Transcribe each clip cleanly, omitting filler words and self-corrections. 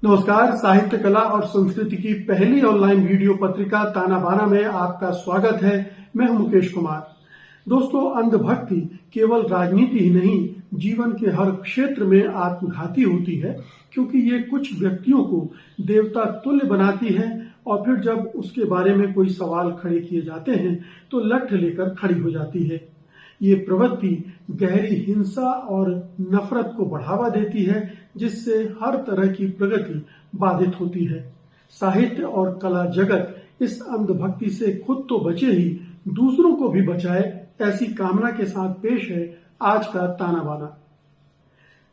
नमस्कार। साहित्य कला और संस्कृति की पहली ऑनलाइन वीडियो पत्रिका ताना बाना में आपका स्वागत है। मैं हूं मुकेश कुमार। दोस्तों, अंधभक्ति केवल राजनीति ही नहीं, जीवन के हर क्षेत्र में आत्मघाती होती है, क्योंकि ये कुछ व्यक्तियों को देवता तुल्य बनाती है और फिर जब उसके बारे में कोई सवाल खड़े किए जाते हैं तो लठ लेकर खड़ी हो जाती है। ये प्रवृत्ति गहरी हिंसा और नफरत को बढ़ावा देती है, जिससे हर तरह की प्रगति बाधित होती है। साहित्य और कला जगत इस अंधभक्ति से खुद तो बचे ही, दूसरों को भी बचाए, ऐसी कामना के साथ पेश है आज का ताना बाना।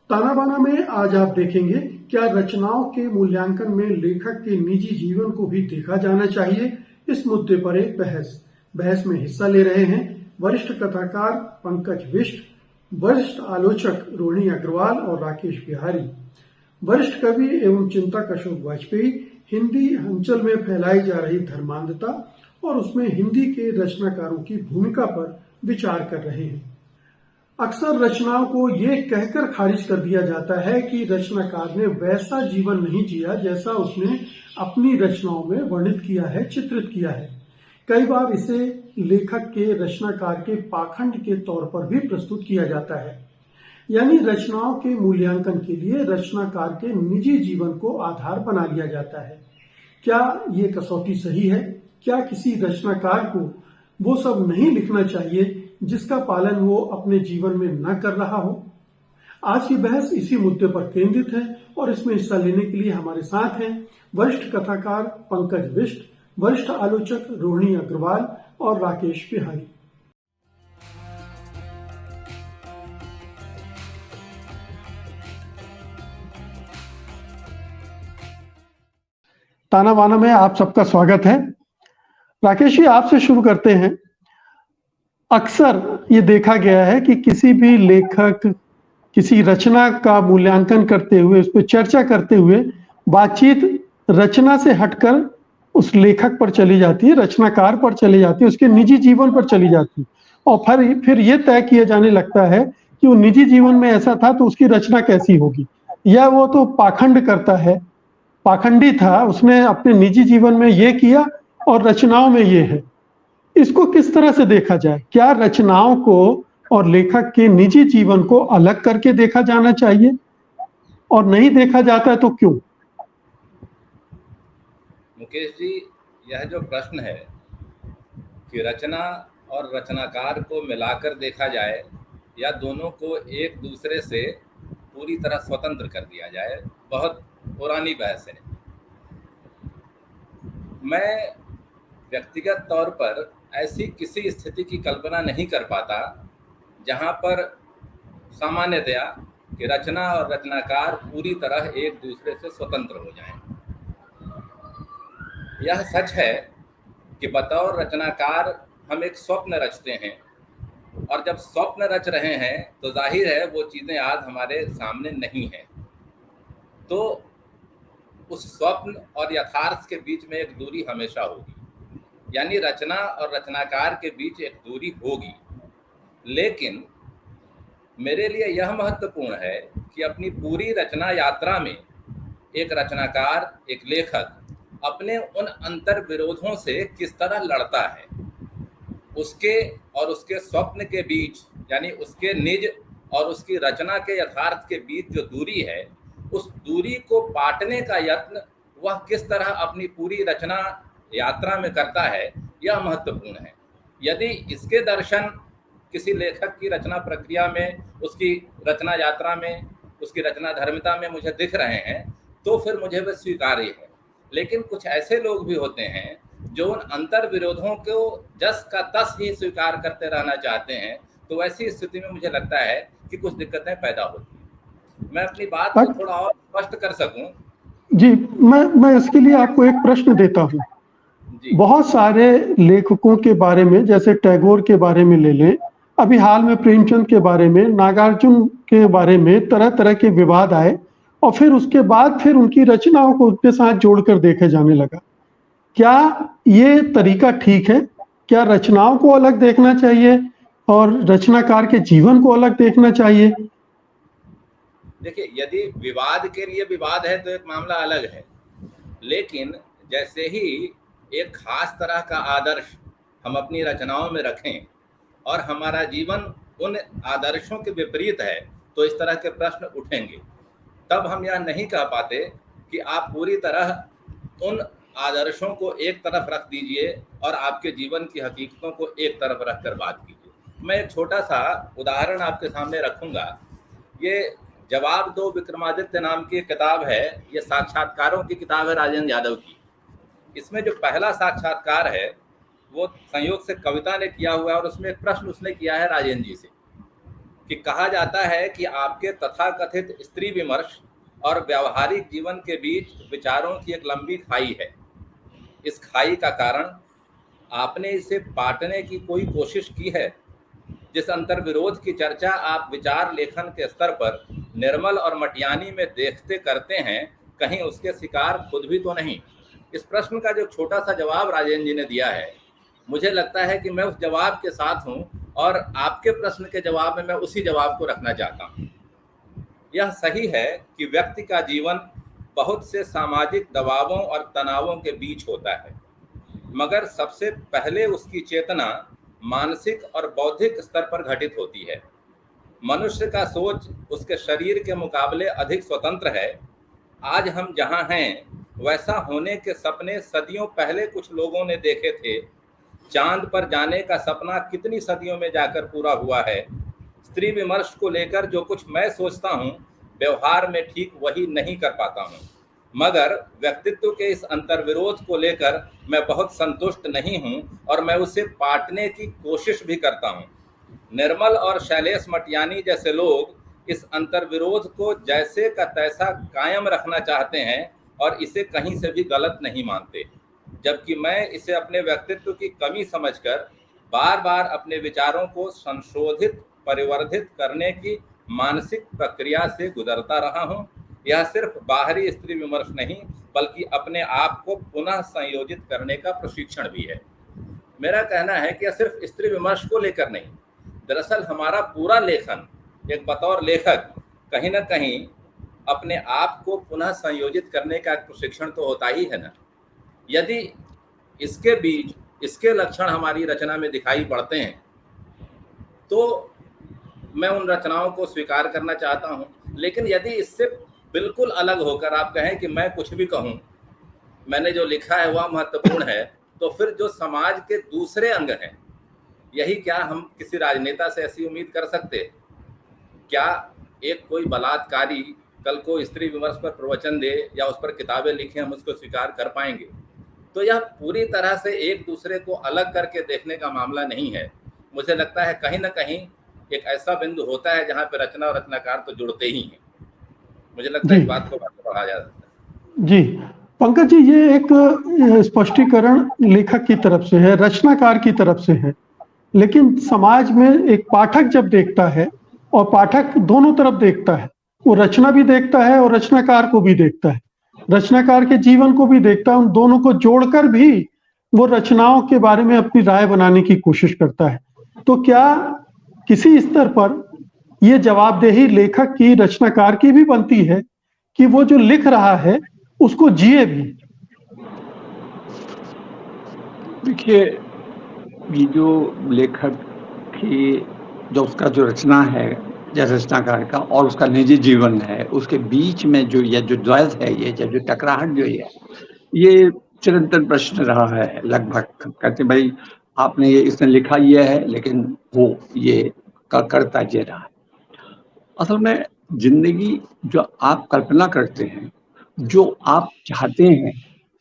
ताना बाना में आज आप देखेंगे, क्या रचनाओं के मूल्यांकन में लेखक के निजी जीवन को भी देखा जाना चाहिए। इस मुद्दे पर एक बहस में हिस्सा ले रहे हैं वरिष्ठ कथाकार पंकज बिष्ट, वरिष्ठ आलोचक रोहिणी अग्रवाल और राकेश बिहारी, वरिष्ठ कवि एवं चिंतक अशोक वाजपेयी, हिंदी अंचल में फैलाई जा रही धर्मांधता और उसमें हिंदी के रचनाकारों की भूमिका पर विचार कर रहे हैं। अक्सर रचनाओं को ये कहकर खारिज कर दिया जाता है कि रचनाकार ने वैसा जीवन नहीं जिया जैसा उसने अपनी रचनाओं में वर्णित किया है, चित्रित किया है। कई बार इसे लेखक के, रचनाकार के पाखंड के तौर पर भी प्रस्तुत किया जाता है। यानी रचनाओं के मूल्यांकन के लिए रचनाकार के निजी जीवन को आधार बना लिया जाता है। क्या ये कसौटी सही है? क्या किसी रचनाकार को वो सब नहीं लिखना चाहिए जिसका पालन वो अपने जीवन में न कर रहा हो? आज की बहस इसी मुद्दे पर केंद्रित है और इसमें हिस्सा लेने के लिए हमारे साथ हैं वरिष्ठ कथाकार पंकज बिष्ट, वरिष्ठ आलोचक रोहिणी अग्रवाल और राकेश बिहारी। ताना बाना में आप सबका स्वागत है। राकेश जी, आपसे शुरू करते हैं। अक्सर ये देखा गया है कि किसी भी लेखक किसी रचना का मूल्यांकन करते हुए, उस पर चर्चा करते हुए बातचीत रचना से हटकर उस लेखक पर चली जाती है, रचनाकार पर चली जाती है, उसके निजी जीवन पर चली जाती है और फिर ये तय किया जाने लगता है कि वो निजी जीवन में ऐसा था तो उसकी रचना कैसी होगी, या वो तो पाखंड करता है, पाखंडी था, उसने अपने निजी जीवन में ये किया और रचनाओं में ये है। इसको किस तरह से देखा जाए? क्या रचनाओं को और लेखक के निजी जीवन को अलग करके देखा जाना चाहिए, और नहीं देखा जाता है तो क्यों? मुकेश जी, यह जो प्रश्न है कि रचना और रचनाकार को मिलाकर देखा जाए या दोनों को एक दूसरे से पूरी तरह स्वतंत्र कर दिया जाए, बहुत पुरानी बहस है। मैं व्यक्तिगत तौर पर ऐसी किसी स्थिति की कल्पना नहीं कर पाता जहां पर सामान्यतया कि रचना और रचनाकार पूरी तरह एक दूसरे से स्वतंत्र हो जाएं। यह सच है कि बतौर रचनाकार हम एक स्वप्न रचते हैं, और जब स्वप्न रच रहे हैं तो जाहिर है वो चीज़ें आज हमारे सामने नहीं हैं, तो उस स्वप्न और यथार्थ के बीच में एक दूरी हमेशा होगी। यानी रचना और रचनाकार के बीच एक दूरी होगी। लेकिन मेरे लिए यह महत्वपूर्ण है कि अपनी पूरी रचना यात्रा में एक रचनाकार, एक लेखक अपने उन अंतर विरोधों से किस तरह लड़ता है, उसके और उसके स्वप्न के बीच, यानी उसके निज और उसकी रचना के यथार्थ के बीच जो दूरी है, उस दूरी को पाटने का यत्न वह किस तरह अपनी पूरी रचना यात्रा में करता है, यह महत्वपूर्ण है। यदि इसके दर्शन किसी लेखक की रचना प्रक्रिया में, उसकी रचना यात्रा में, उसकी रचना धर्मिता में मुझे दिख रहे हैं तो फिर मुझे वह स्वीकार्य है। लेकिन कुछ ऐसे लोग भी होते हैं जो उन अंतर विरोधों को जस का तस ही स्वीकार करते रहना चाहते हैं, तो ऐसी स्थिति में मुझे लगता है कि कुछ दिक्कतें पैदा होती हैं। मैं अपनी बात को थोड़ा और स्पष्ट कर सकूं जी, मैं इसके लिए आपको एक प्रश्न देता हूं। बहुत सारे लेखकों के बारे में, जैसे टैगोर के बारे में ले लें, अभी हाल में प्रेमचंद के बारे में, नागार्जुन के बारे में तरह तरह के विवाद आए और फिर उसके बाद फिर उनकी रचनाओं को उनके साथ जोड़कर देखे जाने लगा। क्या ये तरीका ठीक है? क्या रचनाओं को अलग देखना चाहिए और रचनाकार के जीवन को अलग देखना चाहिए? देखिए, यदि विवाद के लिए विवाद है तो एक मामला अलग है, लेकिन जैसे ही एक खास तरह का आदर्श हम अपनी रचनाओं में रखें और हमारा जीवन उन आदर्शों के विपरीत है, तो इस तरह के प्रश्न उठेंगे। तब हम यह नहीं कह पाते कि आप पूरी तरह उन आदर्शों को एक तरफ रख दीजिए और आपके जीवन की हकीकतों को एक तरफ रख कर बात कीजिए। मैं एक छोटा सा उदाहरण आपके सामने रखूंगा। ये जवाब दो विक्रमादित्य नाम की एक किताब है, ये साक्षात्कारों की किताब है राजेंद्र यादव की। इसमें जो पहला साक्षात्कार है वो संयोग से कविता ने किया हुआ है और उसमें एक प्रश्न उसने किया है राजेंद्र जी से कि कहा जाता है कि आपके तथाकथित स्त्री विमर्श और व्यावहारिक जीवन के बीच विचारों की एक लंबी खाई है। इस खाई का कारण आपने इसे पाटने की कोई कोशिश की है? जिस अंतर्विरोध की चर्चा आप विचार लेखन के स्तर पर निर्मल और मटियानी में देखते करते हैं, कहीं उसके शिकार खुद भी तो नहीं? इस प्रश्न का जो छोटा सा जवाब राजेंद्र जी ने दिया है, मुझे लगता है कि मैं उस जवाब के साथ हूं और आपके प्रश्न के जवाब में मैं उसी जवाब को रखना चाहता हूं। यह सही है कि व्यक्ति का जीवन बहुत से सामाजिक दबावों और तनावों के बीच होता है, मगर सबसे पहले उसकी चेतना मानसिक और बौद्धिक स्तर पर घटित होती है। मनुष्य का सोच उसके शरीर के मुकाबले अधिक स्वतंत्र है। आज हम जहां हैं वैसा होने के सपने सदियों पहले कुछ लोगों ने देखे थे। चांद पर जाने का सपना कितनी सदियों में जाकर पूरा हुआ है। स्त्री विमर्श को लेकर जो कुछ मैं सोचता हूँ, व्यवहार में ठीक वही नहीं कर पाता हूँ, मगर व्यक्तित्व के इस अंतर्विरोध को लेकर मैं बहुत संतुष्ट नहीं हूँ और मैं उसे पाटने की कोशिश भी करता हूँ। निर्मल और शैलेश मटियानी जैसे लोग इस अंतर्विरोध को जैसे का तैसा कायम रखना चाहते हैं और इसे कहीं से भी गलत नहीं मानते, जबकि मैं इसे अपने व्यक्तित्व की कमी समझकर बार बार अपने विचारों को संशोधित परिवर्धित करने की मानसिक प्रक्रिया से गुजरता रहा हूँ। यह सिर्फ बाहरी स्त्री विमर्श नहीं, बल्कि अपने आप को पुनः संयोजित करने का प्रशिक्षण भी है। मेरा कहना है कि यह सिर्फ स्त्री विमर्श को लेकर नहीं, दरअसल हमारा पूरा लेखन एक बतौर लेखक कहीं ना कहीं अपने आप को पुनः संयोजित करने का प्रशिक्षण तो होता ही है ना। यदि इसके बीच इसके लक्षण हमारी रचना में दिखाई पड़ते हैं तो मैं उन रचनाओं को स्वीकार करना चाहता हूं, लेकिन यदि इससे बिल्कुल अलग होकर आप कहें कि मैं कुछ भी कहूं, मैंने जो लिखा है वह महत्वपूर्ण है, तो फिर जो समाज के दूसरे अंग हैं, यही क्या हम किसी राजनेता से ऐसी उम्मीद कर सकते? क्या एक कोई बलात्कारी कल को स्त्री विमर्श पर प्रवचन दे या उस पर किताबें लिखें, हम उसको स्वीकार कर पाएंगे? तो यह पूरी तरह से एक दूसरे को अलग करके देखने का मामला नहीं है। मुझे लगता है कहीं ना कहीं एक ऐसा बिंदु होता है जहाँ पे रचना और रचनाकार तो जुड़ते ही हैं। मुझे लगता है इस बात को बढ़ाया जा सकता है। जी पंकज जी, ये एक स्पष्टीकरण लेखक की तरफ से है, रचनाकार की तरफ से है, लेकिन समाज में एक पाठक जब देखता है, और पाठक दोनों तरफ देखता है, वो रचना भी देखता है और रचनाकार को भी देखता है, रचनाकार के जीवन को भी देखता है, उन दोनों को जोड़कर भी वो रचनाओं के बारे में अपनी राय बनाने की कोशिश करता है। तो क्या किसी स्तर पर ये जवाबदेही लेखक की, रचनाकार की भी बनती है कि वो जो लिख रहा है उसको जिए भी? देखिए, ये जो लेखक की जो उसका जो रचना है या रचनाकार का और उसका निजी जीवन है, उसके बीच में जो ये जो द्वंद्व है, ये जो टकराहट जो है, ये चिरंतन प्रश्न रहा है। लगभग कहते भाई आपने ये इसने लिखा ये है, लेकिन वो ये करता ये रहा है। असल में जिंदगी जो आप कल्पना करते हैं, जो आप चाहते हैं,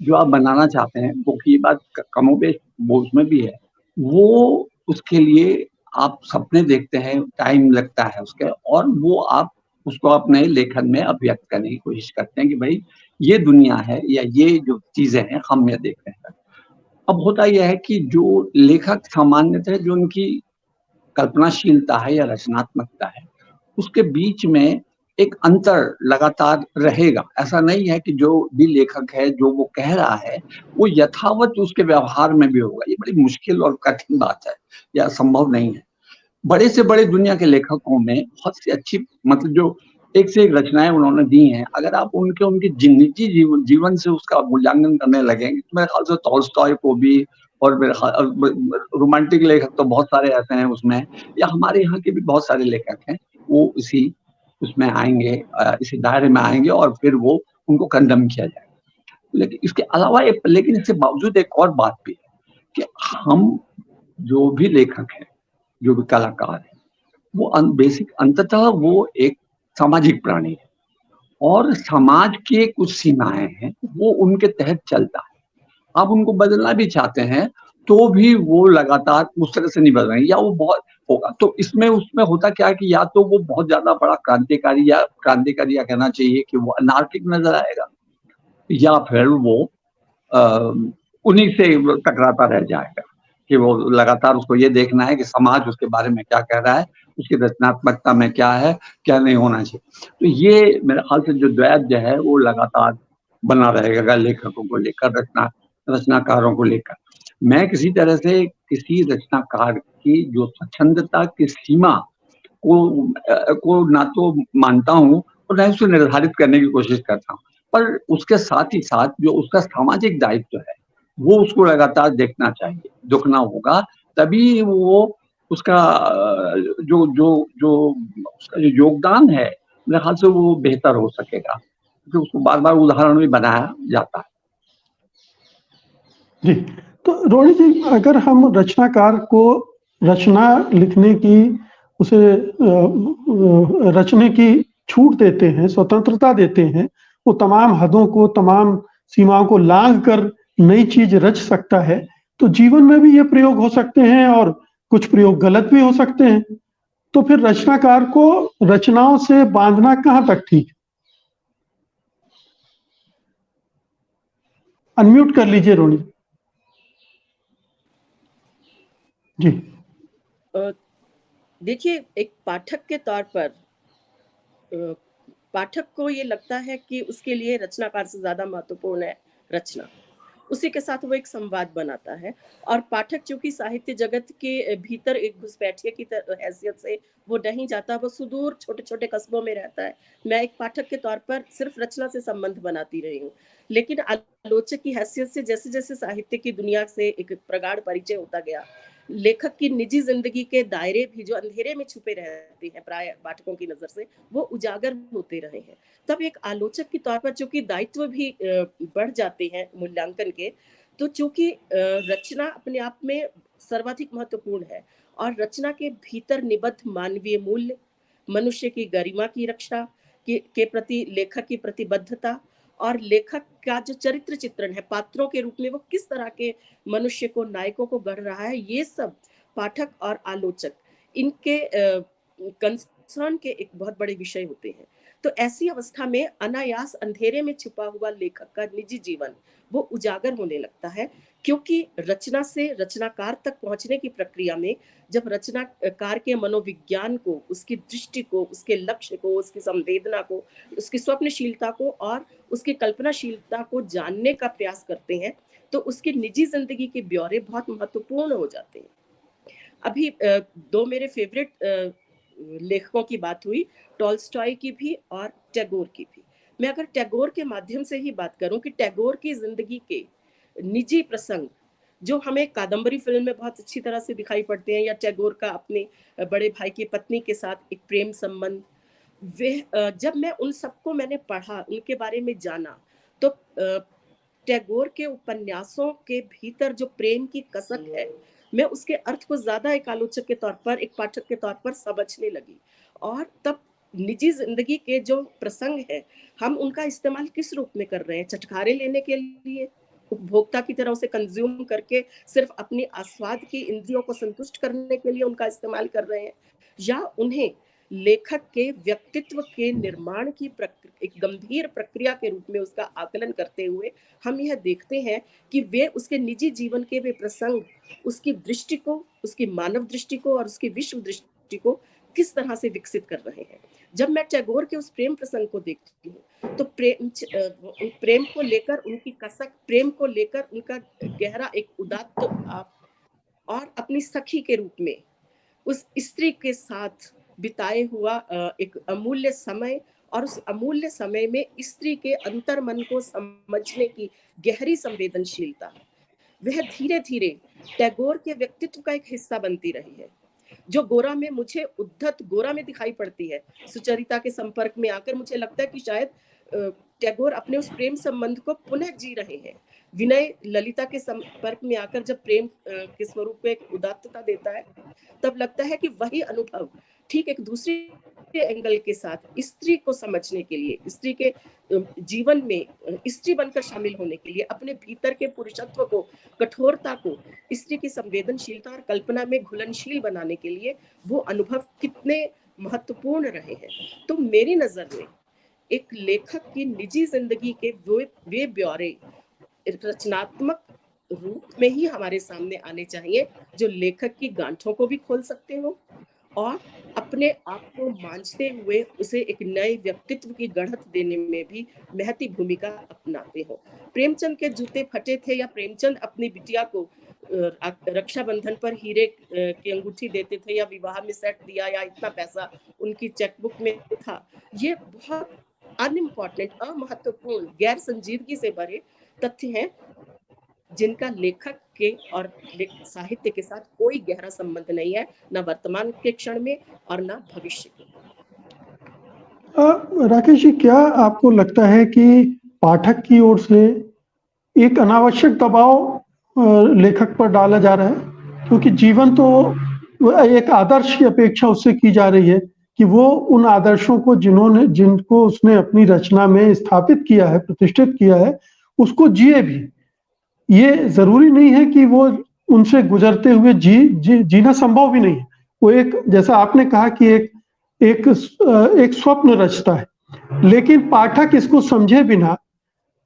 जो आप बनाना चाहते हैं, वो की बात कमोबेश वो उसमें भी है। वो उसके लिए आप सपने देखते हैं, टाइम लगता है उसके, और वो आप उसको अपने लेखन में अभिव्यक्त करने की कोशिश करते हैं कि भाई ये दुनिया है या ये जो चीजें हैं हम ये देख रहे हैं। अब होता यह है कि जो लेखक सामान्यतः जो उनकी कल्पनाशीलता है या रचनात्मकता है, उसके बीच में एक अंतर लगातार रहेगा। ऐसा नहीं है कि जो भी लेखक है, जो वो कह रहा है, वो यथावत उसके व्यवहार में भी होगा। ये बड़ी मुश्किल और कठिन बात है, या संभव नहीं है। बड़े से बड़े दुनिया के लेखकों में बहुत सी अच्छी, मतलब जो एक से एक रचनाएं उन्होंने दी हैं। अगर आप उनके निजी जीवन से उसका मूल्यांकन करने लगेंगे तो मेरे ख्याल से टॉल्स्टॉय को भी, और मेरे ख्याल रोमांटिक लेखक तो बहुत सारे ऐसे हैं उसमें, या हमारे यहाँ के भी बहुत सारे लेखक हैं, वो इसी उसमें आएंगे, इसी दायरे में आएंगे और फिर वो उनको कंडम किया जाएगा। लेकिन इसके अलावा लेकिन इसके बावजूद एक और बात भी है कि हम जो भी लेखक हैं, जो भी कलाकार हैं, वो बेसिक अंततः वो एक सामाजिक प्राणी है और समाज के कुछ सीमाएं हैं, वो उनके तहत चलता है। आप उनको बदलना भी चाहते हैं तो भी वो लगातार उस तरह से नहीं बदल रहे, या वो बहुत होगा तो इसमें उसमें होता क्या है कि या तो वो बहुत ज्यादा बड़ा क्रांतिकारी या कहना चाहिए कि वो अनार्किक नजर आएगा, या फिर वो उन्हीं से टकराता रह जाएगा कि वो लगातार उसको ये देखना है कि समाज उसके बारे में क्या कह रहा है, उसकी रचनात्मकता में क्या है, क्या नहीं होना चाहिए। तो ये मेरे ख्याल से जो द्वैध है वो लगातार बना रहेगा लेखकों को लेकर, रचनाकारों को लेकर। मैं किसी तरह से किसी रचनाकार की जो स्वच्छंदता की सीमा को ना तो मानता हूँ और ना उसको निर्धारित करने की कोशिश करता हूँ, पर उसके साथ ही साथ जो उसका सामाजिक दायित्व है वो उसको लगातार देखना चाहिए, देखना होगा, तभी वो उसका जो जो जो उसका जो योगदान है मेरे ख्याल से वो बेहतर हो सकेगा, क्योंकि उसको बार बार उदाहरण भी बनाया जाता है। जी, तो रोहिणी जी, अगर हम रचनाकार को रचना लिखने की, उसे रचने की छूट देते हैं, स्वतंत्रता देते हैं, वो तमाम हदों को, तमाम सीमाओं को लांघ कर नई चीज रच सकता है, तो जीवन में भी ये प्रयोग हो सकते हैं और कुछ प्रयोग गलत भी हो सकते हैं। तो फिर रचनाकार को रचनाओं से बांधना कहाँ तक ठीक? अनम्यूट कर लीजिए रोहिणी जी। देखिए, एक पाठक के तौर पर पाठक को ये लगता है कि उसके लिए रचनाकार से ज्यादा महत्वपूर्ण है रचना। उसी के साथ वो एक संवाद बनाता है, और पाठक चूंकि साहित्य जगत के भीतर एक घुसपैठिए की हैसियत से वो नहीं जाता, वो सुदूर छोटे छोटे कस्बों में रहता है। मैं एक पाठक के तौर पर सिर्फ रचना से संबंध बनाती रही हूँ, लेकिन आलोचक की हैसियत से जैसे जैसे साहित्य की दुनिया से एक प्रगाढ़ परिचय होता गया, लेखक की निजी जिंदगी के दायरे भी जो अंधेरे में छुपे रहते हैं प्राय पाठकों की नजर से, वो उजागर होते रहे हैं। तब एक आलोचक के तौर पर चूंकि दायित्व भी बढ़ जाते हैं मूल्यांकन के, तो चूंकि रचना अपने आप में सर्वाधिक महत्वपूर्ण है, और रचना के भीतर निबद्ध मानवीय मूल्य, मनुष्य की गरिमा की रक्षा के प्रति लेखक की प्रतिबद्धता, और लेखक का जो चरित्र चित्रण है पात्रों के रूप में, वो किस तरह के मनुष्य को, नायकों को गढ़ रहा है, ये सब पाठक और आलोचक इनके कंसर्न के एक बहुत बड़े विषय होते हैं। तो ऐसी अवस्था में अनायास अंधेरे में छुपा हुआ लेखक का निजी जीवन वो उजागर होने लगता है, क्योंकि रचना से रचनाकार तक पहुंचने की प्रक्रिया में जब रचनाकार के मनोविज्ञान को, उसकी दृष्टि को, उसके लक्ष्य को, उसकी संवेदना को, उसकी स्वप्नशीलता को और उसकी कल्पनाशीलता को जानने का प्रयास करते हैं, तो उसकी निजी जिंदगी के ब्यौरे बहुत महत्वपूर्ण हो जाते हैं। अभी दो मेरे फेवरेट लेखकों की बात हुई, टॉल्स्टॉय की भी और टैगोर की भी। मैं अगर टैगोर के माध्यम से ही बात करूं कि टैगोर की जिंदगी के निजी प्रसंग जो हमें कादम्बरी फिल्म में बहुत अच्छी तरह से दिखाई पड़ते हैं, या टैगोर का अपने बड़े भाई की पत्नी के साथ एक प्रेम संबंध, वे जब मैं उन सबको मैंने पढ़ा, उनके बारे में जाना, तो टैगोर के उपन्यासों के भीतर जो प्रेम की कसक है, मैं उसके अर्थ को ज्यादा एक आलोचक के तौर पर, एक पाठक के तौर पर समझने लगी। और तब निजी जिंदगी के जो प्रसंग है, हम उनका इस्तेमाल किस रूप में कर रहे हैं? चटखारे लेने के लिए, उपभोक्ता की तरह उसे कंज्यूम करके सिर्फ अपनी आस्वाद की इंद्रियों को संतुष्ट करने के लिए उनका इस्तेमाल कर रहे हैं, या उन्हें लेखक के व्यक्तित्व के निर्माण की एक गंभीर प्रक्रिया के रूप में उसका आकलन करते हुए हम यह देखते हैं कि वे उसके निजी जीवन के वे प्रसंग उसकी दृष्टि को, उसकी मानव दृष्टि को और उसकी विश्व दृष्टि को किस तरह से विकसित कर रहे हैं। जब मैं टैगोर के उस प्रेम प्रसंग को देखती हूँ, तो प्रेम को लेकर उनकी कसक, प्रेम को लेकर उनका गहरा एक उदात्त भाव, और अपनी सखी के रूप में उस स्त्री के साथ बिताए हुआ एक अमूल्य समय, और उस अमूल्य समय में स्त्री के अंतर्मन को समझने की गहरी संवेदनशीलता वह धीरे धीरे टैगोर के व्यक्तित्व का एक हिस्सा बनती रही है, जो गोरा में मुझे उद्धत गोरा में दिखाई पड़ती है। सुचरिता के संपर्क में आकर मुझे लगता है कि शायद टैगोर अपने उस प्रेम संबंध को पुनः जी रहे हैं। विनय ललिता के संपर्क में आकर जब प्रेम के स्वरूप को एक उदात्तता देता है, तब लगता है कि वही अनुभव ठीक एक दूसरे एंगल के साथ स्त्री को समझने के लिए, स्त्री के जीवन में स्त्री बनकर शामिल होने के लिए, अपने भीतर के पुरुषत्व को, कठोरता को स्त्री की संवेदनशीलता और कल्पना में घुलनशील बनाने के लिए वो अनुभव कितने महत्वपूर्ण रहे हैं। तो मेरी नजर में एक लेखक की निजी जिंदगी के वे ब्यौरे रचनात्मक रूप में ही हमारे सामने आने चाहिए, जो लेखक की गांठों को भी खोल सकते हो और अपने आप को मांझते हुए उसे एक नए व्यक्तित्व की गढ़त देने में भी महती भूमिका अपनाते हो। प्रेमचंद के जूते फटे थे या प्रेमचंद अपनी बिटिया को रक्षाबंधन पर हीरे की अंगूठी देते थे या विवाह में सेट दिया या इतना पैसा उनकी चेकबुक में था, ये बहुत अनइम्पॉर्टेंट, अमहत्वपूर्ण, गैर संजीदगी से भरे तथ्य हैं जिनका लेखक के और साहित्य के साथ कोई गहरा संबंध नहीं है, न वर्तमान के क्षण में और न भविष्य के। राकेश जी, क्या आपको लगता है कि पाठक की ओर से एक अनावश्यक दबाव लेखक पर डाला जा रहा है? क्योंकि जीवन तो एक आदर्श की अपेक्षा उससे की जा रही है कि वो उन आदर्शों को जिनको उसने अपनी रचना में स्थापित किया है, प्रतिष्ठित किया है, उसको जिए भी। ये जरूरी नहीं है कि वो उनसे गुजरते हुए जीना संभव भी नहीं है। वो एक, जैसा आपने कहा कि एक स्वप्न रचता है, लेकिन पाठक इसको समझे बिना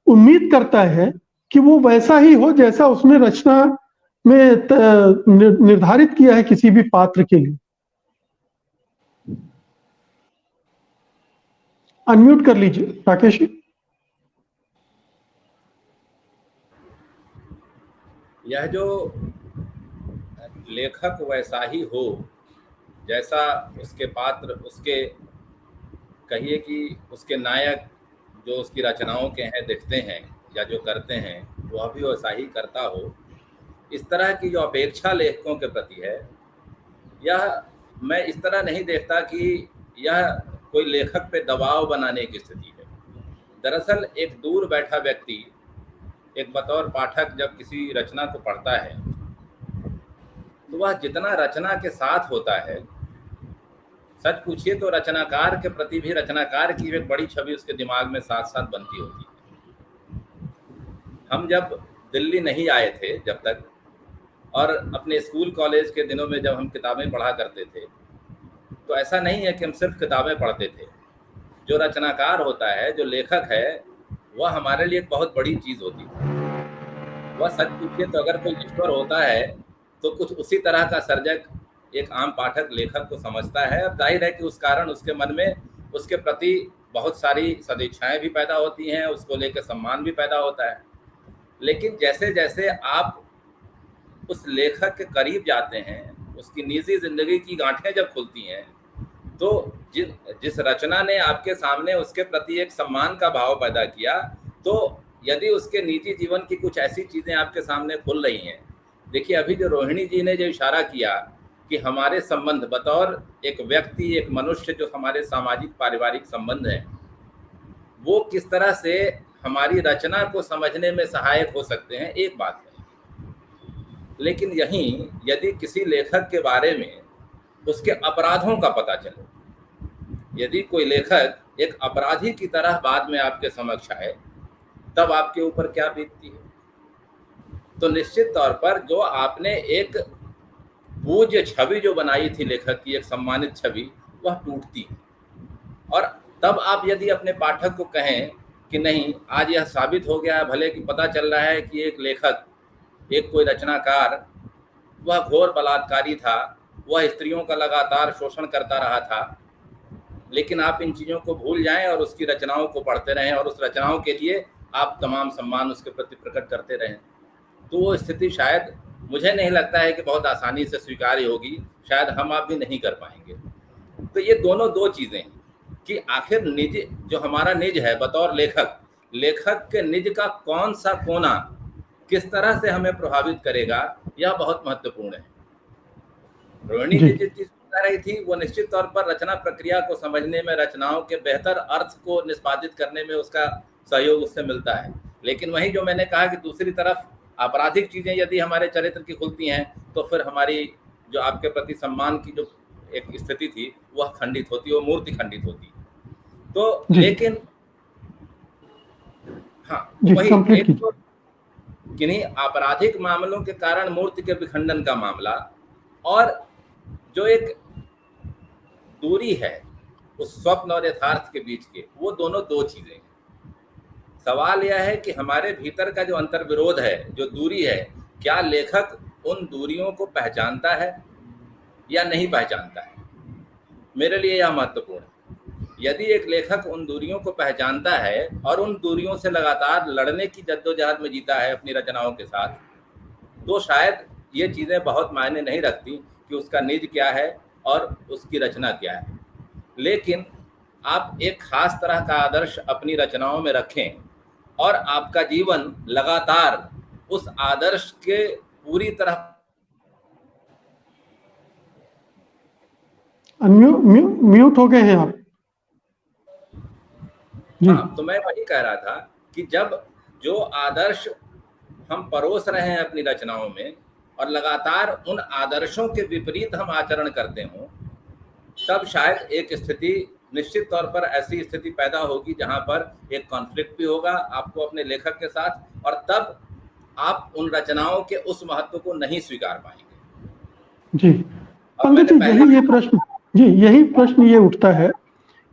उम्मीद करता है कि वो वैसा ही हो जैसा उसने रचना में निर्धारित किया है किसी भी पात्र के लिए। अनम्यूट कर लीजिए राकेश जी। यह जो लेखक वैसा ही हो जैसा उसके पात्र, उसके कहिए कि उसके नायक जो उसकी रचनाओं के हैं दिखते हैं या जो करते हैं वह भी वैसा ही करता हो, इस तरह की जो अपेक्षा लेखकों के प्रति है, यह मैं इस तरह नहीं देखता कि यह कोई लेखक पे दबाव बनाने की स्थिति है। दरअसल एक दूर बैठा व्यक्ति एक बतौर पाठक जब किसी रचना को पढ़ता है तो वह जितना रचना के साथ होता है, सच पूछिए तो रचनाकार के प्रति भी रचनाकार की एक बड़ी छवि उसके दिमाग में साथ साथ बनती होती है। हम जब दिल्ली नहीं आए थे जब तक, और अपने स्कूल कॉलेज के दिनों में जब हम किताबें पढ़ा करते थे, तो ऐसा नहीं है कि हम सिर्फ किताबें पढ़ते थे। जो रचनाकार होता है, जो लेखक है, वह हमारे लिए एक बहुत बड़ी चीज़ होती है। वह सच पूछिए तो अगर कोई ईश्वर होता है तो कुछ उसी तरह का सर्जक एक आम पाठक लेखक को समझता है। अब जाहिर है कि उस कारण उसके मन में उसके प्रति बहुत सारी सदिच्छाएं भी पैदा होती हैं, उसको लेकर सम्मान भी पैदा होता है। लेकिन जैसे जैसे आप उस लेखक के करीब जाते हैं, उसकी निजी जिंदगी की गांठें जब खुलती हैं, तो जिस रचना ने आपके सामने उसके प्रति एक सम्मान का भाव पैदा किया, तो यदि उसके निजी जीवन की कुछ ऐसी चीज़ें आपके सामने खुल रही हैं, देखिए अभी जो रोहिणी जी ने जो इशारा किया कि हमारे संबंध बतौर एक व्यक्ति, एक मनुष्य, जो हमारे सामाजिक पारिवारिक संबंध हैं, वो किस तरह से हमारी रचना को समझने में सहायक हो सकते हैं, एक बात है। लेकिन यहीं यदि किसी लेखक के बारे में उसके अपराधों का पता चले, यदि कोई लेखक एक अपराधी की तरह बाद में आपके समक्ष आए, तब आपके ऊपर क्या बीतती है। तो निश्चित तौर पर जो आपने एक पूज्य छवि जो बनाई थी लेखक की, एक सम्मानित छवि, वह टूटती है। और तब आप यदि अपने पाठक को कहें कि नहीं, आज यह साबित हो गया है, भले कि पता चल रहा है कि एक लेखक, एक कोई रचनाकार, वह घोर बलात्कारी था, वह स्त्रियों का लगातार शोषण करता रहा था, लेकिन आप इन चीज़ों को भूल जाएं और उसकी रचनाओं को पढ़ते रहें और उस रचनाओं के लिए आप तमाम सम्मान उसके प्रति प्रकट करते रहें, तो वो स्थिति शायद मुझे नहीं लगता है कि बहुत आसानी से स्वीकार्य होगी, शायद हम आप भी नहीं कर पाएंगे। तो ये दोनों दो चीज़ें हैं कि आखिर निज जो हमारा निज है बतौर लेखक, लेखक के निज का कौन सा कोना किस तरह से हमें प्रभावित करेगा, यह बहुत महत्वपूर्ण है। रोहिणी जी जिस चीज बता रही थी वो निश्चित तौर पर रचना प्रक्रिया को समझने में, रचनाओं के बेहतर अर्थ को निष्पादित करने में उसका सहयोग उससे मिलता है। लेकिन वही जो मैंने कहा कि दूसरी तरफ आपराधिक चीजें यदि हमारे चरित्र की खुलती हैं तो फिर हमारी जो आपके प्रति सम्मान की जो एक स्थिति थी वह खंडित होती है, वो मूर्ति खंडित होती है। तो लेकिन हाँ, वही एक तो किन्हीं आपराधिक मामलों के कारण मूर्ति के विखंडन का मामला, और जो एक दूरी है उस स्वप्न और यथार्थ के बीच के, वो दोनों दो चीजें हैं। सवाल यह है कि हमारे भीतर का जो अंतर्विरोध है, जो दूरी है, क्या लेखक उन दूरियों को पहचानता है या नहीं पहचानता है? मेरे लिए यह महत्वपूर्ण है। यदि एक लेखक उन दूरियों को पहचानता है और उन दूरियों से लगातार लड़ने की जद्दोजहद में जीता है अपनी रचनाओं के साथ, तो शायद ये चीज़ें बहुत मायने नहीं रखती कि उसका निज क्या है और उसकी रचना क्या है। लेकिन आप एक खास तरह का आदर्श अपनी रचनाओं में रखें और आपका जीवन लगातार उस आदर्श के पूरी तरह म्यूट हो गए हैं आप। हाँ, तो मैं वही कह रहा था कि जब जो आदर्श हम परोस रहे हैं अपनी रचनाओं में और लगातार उन आदर्शों के विपरीत हम आचरण करते हों, तब शायद एक स्थिति, निश्चित तौर पर ऐसी स्थिति पैदा होगी जहां पर एक कॉन्फ्लिक्ट भी होगा आपको अपने लेखक के साथ, और तब आप उन रचनाओं के उस महत्व को नहीं स्वीकार पाएंगे। जी पंडित जी, यही प्रश्न ये उठता है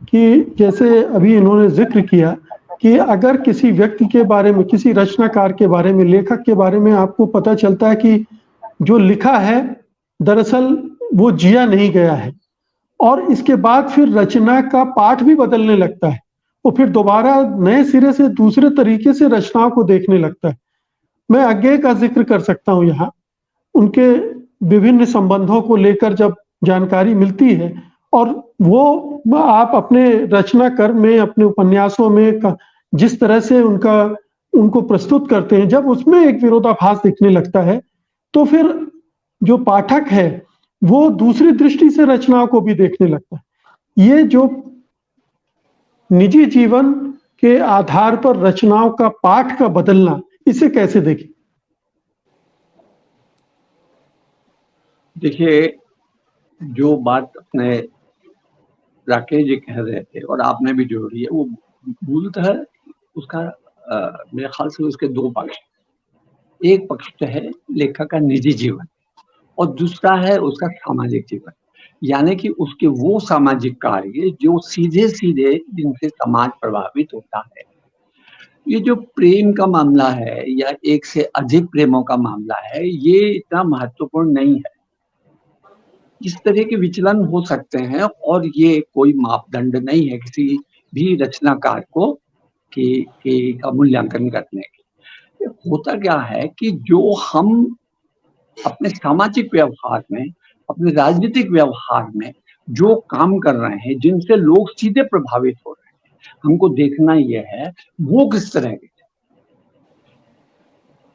कि जैसे अभी इन्होंने जिक्र किया कि अगर किसी व्यक्ति के बारे में, किसी रचनाकार के बारे में, लेखक के बारे में आपको पता चलता है कि जो लिखा है दरअसल वो जिया नहीं गया है, और इसके बाद फिर रचना का पाठ भी बदलने लगता है, वो फिर दोबारा नए सिरे से दूसरे तरीके से रचनाओं को देखने लगता है। मैं अज्ञेय का जिक्र कर सकता हूँ यहाँ। उनके विभिन्न संबंधों को लेकर जब जानकारी मिलती है और वो आप अपने रचना कर्म में, अपने उपन्यासों में जिस तरह से उनको प्रस्तुत करते हैं, जब उसमें एक विरोधाभास दिखने लगता है तो फिर जो पाठक है वो दूसरी दृष्टि से रचनाओं को भी देखने लगता है। ये जो निजी जीवन के आधार पर रचनाओं का पाठ का बदलना, इसे कैसे देखें? देखिए, जो बात अपने राकेश जी कह रहे थे और आपने भी जोड़ी है, वो मूलतः उसका मेरे ख्याल से उसके दो पक्ष। एक पक्ष तो है लेखक का निजी जीवन और दूसरा है उसका सामाजिक जीवन, यानी कि उसके वो सामाजिक कार्य जो सीधे सीधे जिनसे समाज प्रभावित होता है। ये जो प्रेम का मामला है या एक से अधिक प्रेमों का मामला है, ये इतना महत्वपूर्ण नहीं है। इस तरह के विचलन हो सकते हैं और ये कोई मापदंड नहीं है किसी भी रचनाकार को कि का मूल्यांकन करने के। होता क्या है कि जो हम अपने सामाजिक व्यवहार में, अपने राजनीतिक व्यवहार में जो काम कर रहे हैं, जिनसे लोग सीधे प्रभावित हो रहे हैं, हमको देखना ये है वो किस तरह के।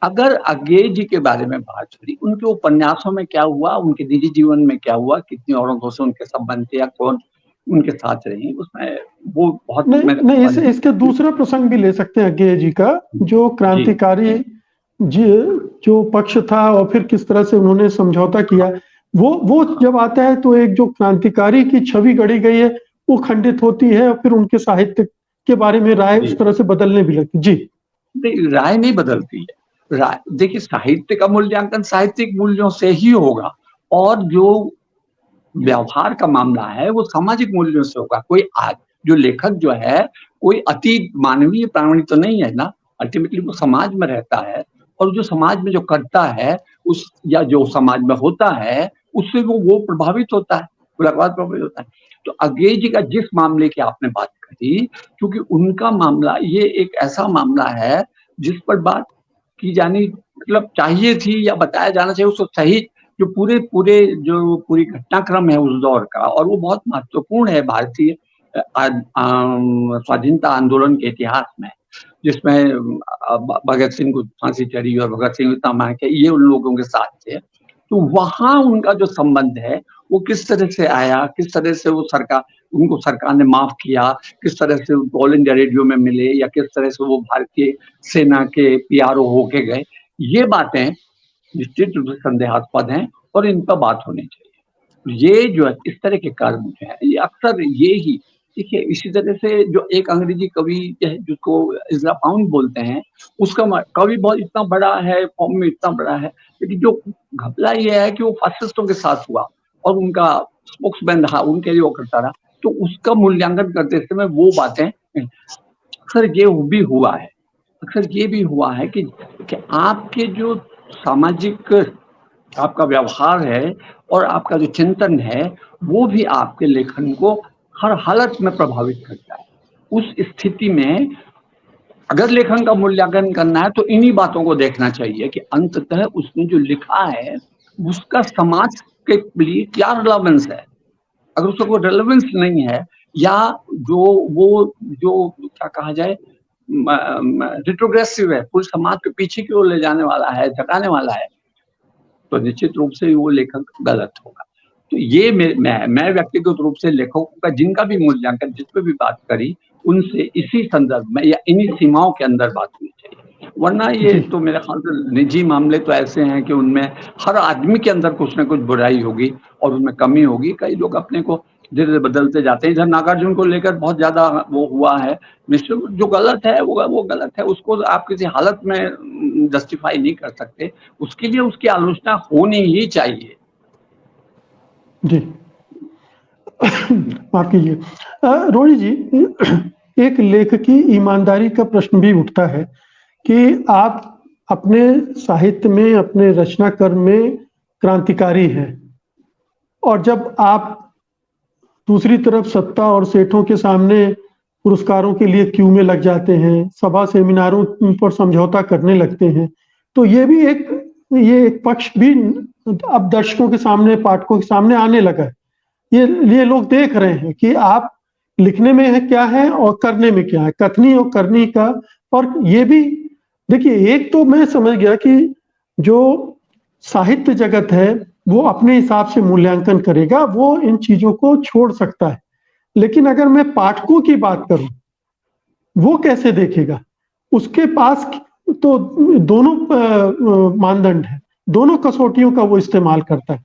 अगर अज्ञेय जी के बारे में बात करी, उनके उपन्यासों में क्या हुआ, उनके निजी जीवन में क्या हुआ, कितनी औरतों से उनके संबंध थे या कौन उनके साथ रही, उसमें वो बहुत नहीं इसके दूसरा प्रसंग भी ले सकते हैं अज्ञेय जी का, जो क्रांतिकारी जी जो पक्ष था और फिर किस तरह से उन्होंने समझौता किया, वो जब आता है तो एक जो क्रांतिकारी की छवि गढ़ी गई है वो खंडित होती है और फिर उनके साहित्य के बारे में राय उस तरह से बदलने भी लगती। जी नहीं, राय नहीं बदलती है। राय देखिए, साहित्य का मूल्यांकन साहित्यिक मूल्यों से ही होगा और जो व्यवहार का मामला है वो सामाजिक मूल्यों से होगा। कोई जो लेखक जो है कोई अति मानवीय प्राणी तो नहीं है ना, अल्टीमेटली वो समाज में रहता है और जो समाज में जो करता है उस या जो समाज में होता है उससे वो प्रभावित होता है, प्रभावित होता है। तो अज्ञेय जी का जिस मामले की आपने बात करी, क्योंकि उनका मामला ये एक ऐसा मामला है जिस पर बात की जानी मतलब चाहिए थी या बताया जाना चाहिए, उसको सही जो पूरी घटनाक्रम है उस दौर का, और वो बहुत महत्वपूर्ण है भारतीय स्वाधीनता आंदोलन के इतिहास में, जिसमें भगत सिंह को फांसी चढ़ी और भगत सिंह इतना मार के ये उन लोगों के साथ थे, तो वहां उनका जो संबंध है वो किस तरह से आया, किस तरह से वो उनको सरकार ने माफ किया, किस तरह से ऑल इंडिया रेडियो में मिले, या किस तरह से वो भारतीय सेना के पीआरओ होके गए, ये बातें निश्चित रूप से संदेहास्पद हैं और इन पर बात होनी चाहिए। ये जो है इस तरह के कर्म जो है ये अक्सर ये ही देखिए, इसी तरह से जो एक अंग्रेजी कवि है जिसको इज़रा पाउंड बोलते हैं, उसका कवि बहुत इतना बड़ा है, फॉर्म में इतना बड़ा है, लेकिन जो घपला ये है कि वो फासिस्टों के साथ हुआ और उनका स्पोक्समैन रहा, उनके लिए वो करता रहा, तो उसका मूल्यांकन करते समय वो बातें अक्सर ये भी हुआ है, अक्सर ये भी हुआ है कि आपके जो सामाजिक आपका व्यवहार है और आपका जो चिंतन है वो भी आपके लेखन को हर हालत में प्रभावित करता है। उस स्थिति में अगर लेखन का मूल्यांकन करना है तो इन्हीं बातों को देखना चाहिए कि अंततः उसने जो लिखा है उसका समाज के लिए क्या रिलेवेंस है। अगर उसका कोई रिलेवेंस नहीं है, या जो क्या कहा जाए रिट्रोग्रेसिव है, पूरे समाज के पीछे की ओर ले जाने वाला है, झटाने वाला है, तो निश्चित रूप से वो लेखक गलत होगा। तो ये मैं व्यक्तिगत रूप से लेखकों का जिनका भी मूल्यांकन जिस पे भी बात करी, उनसे इसी संदर्भ में या इन्हीं सीमाओं के अंदर बात होनी चाहिए, वरना ये तो मेरे ख्याल से निजी मामले तो ऐसे हैं कि उनमें हर आदमी के अंदर कुछ ना कुछ बुराई होगी और उनमें कमी होगी। कई लोग अपने को धीरे धीरे बदलते जाते हैं। इधर नागार्जुन को लेकर बहुत ज्यादा वो हुआ है, निश्चित जो गलत है वो गलत है, उसको आप किसी हालत में जस्टिफाई नहीं कर सकते, उसके लिए उसकी आलोचना होनी ही चाहिए। जी माफ कीजिए रोहित जी, एक लेखक की ईमानदारी का प्रश्न भी उठता है कि आप अपने साहित्य में, अपने रचना कर्म में क्रांतिकारी हैं, और जब आप दूसरी तरफ सत्ता और सेठों के सामने पुरस्कारों के लिए क्यू में लग जाते हैं, सभा सेमिनारों पर समझौता करने लगते हैं, तो ये एक पक्ष भी अब दर्शकों के सामने, पाठकों के सामने आने लगा है। ये लोग देख रहे हैं कि आप लिखने में है क्या है और करने में क्या है, कथनी और करनी का। और ये भी देखिए, एक तो मैं समझ गया कि जो साहित्य जगत है वो अपने हिसाब से मूल्यांकन करेगा, वो इन चीजों को छोड़ सकता है, लेकिन अगर मैं पाठकों की बात करूं, वो कैसे देखेगा? उसके पास तो दोनों मानदंड है, दोनों कसौटियों का वो इस्तेमाल करता है।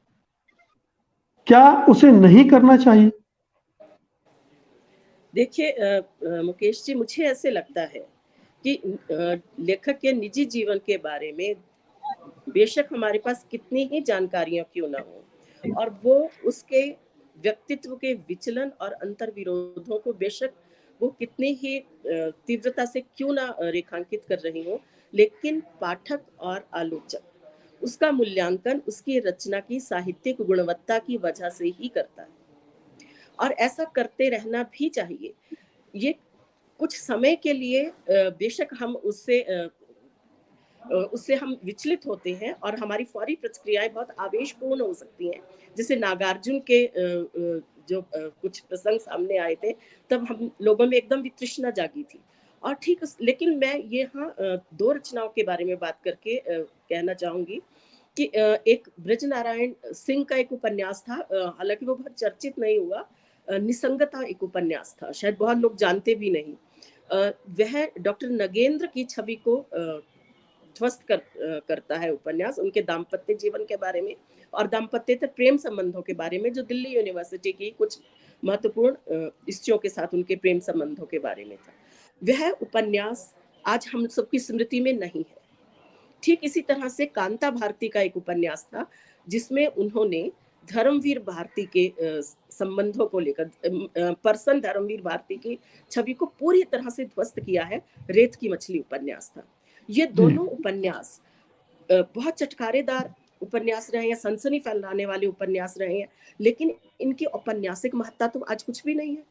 क्या उसे नहीं करना चाहिए? देखिए मुकेश जी, मुझे ऐसे लगता है कि लेखक के निजी जीवन के बारे में बेशक हमारे पास कितनी ही जानकारियां क्यों ना हो, और वो उसके व्यक्तित्व के विचलन और अंतर विरोधों को बेशक वो कितनी ही तीव्रता से क्यों ना रेखांकित कर रही हो, लेकिन पाठक और आलोचक उसका मूल्यांकन उसकी रचना की साहित्यिक गुणवत्ता की वजह से ही करता है, और ऐसा करते रहना भी चाहिए। ये कुछ समय के लिए बेशक हम उससे हम विचलित होते हैं और हमारी फौरी प्रतिक्रियाएं बहुत आवेशपूर्ण हो सकती हैं। जैसे नागार्जुन के जो कुछ प्रसंग सामने आए थे, तब हम लोगों में एकदम वितृष्णा जागी थी। और ठीक, लेकिन मैं यहाँ दो रचनाओं के बारे में बात करके कहना चाहूंगी कि एक ब्रजनारायण सिंह का एक उपन्यास था, हालांकि वो बहुत चर्चित नहीं हुआ, निसंगता एक उपन्यास था, शायद बहुत लोग जानते भी नहीं। वह डॉक्टर नगेंद्र की छवि को ध्वस्त करता है उपन्यास, उनके दाम्पत्य जीवन के बारे में और दाम्पत्येतर प्रेम संबंधों के बारे में, जो दिल्ली यूनिवर्सिटी की कुछ महत्वपूर्ण स्त्रियों के साथ उनके प्रेम संबंधों के बारे में था। वह उपन्यास आज हम सबकी स्मृति में नहीं है। ठीक इसी तरह से कांता भारती का एक उपन्यास था, जिसमें उन्होंने धर्मवीर भारती के संबंधों को लेकर पर्सन धर्मवीर भारती की छवि को पूरी तरह से ध्वस्त किया है। रेत की मछली उपन्यास था। ये दोनों उपन्यास बहुत चटकारेदार उपन्यास रहे हैं, सनसनी फैलाने वाले उपन्यास रहे हैं, लेकिन इनकी औपन्यासिक महत्ता तो आज कुछ भी नहीं है।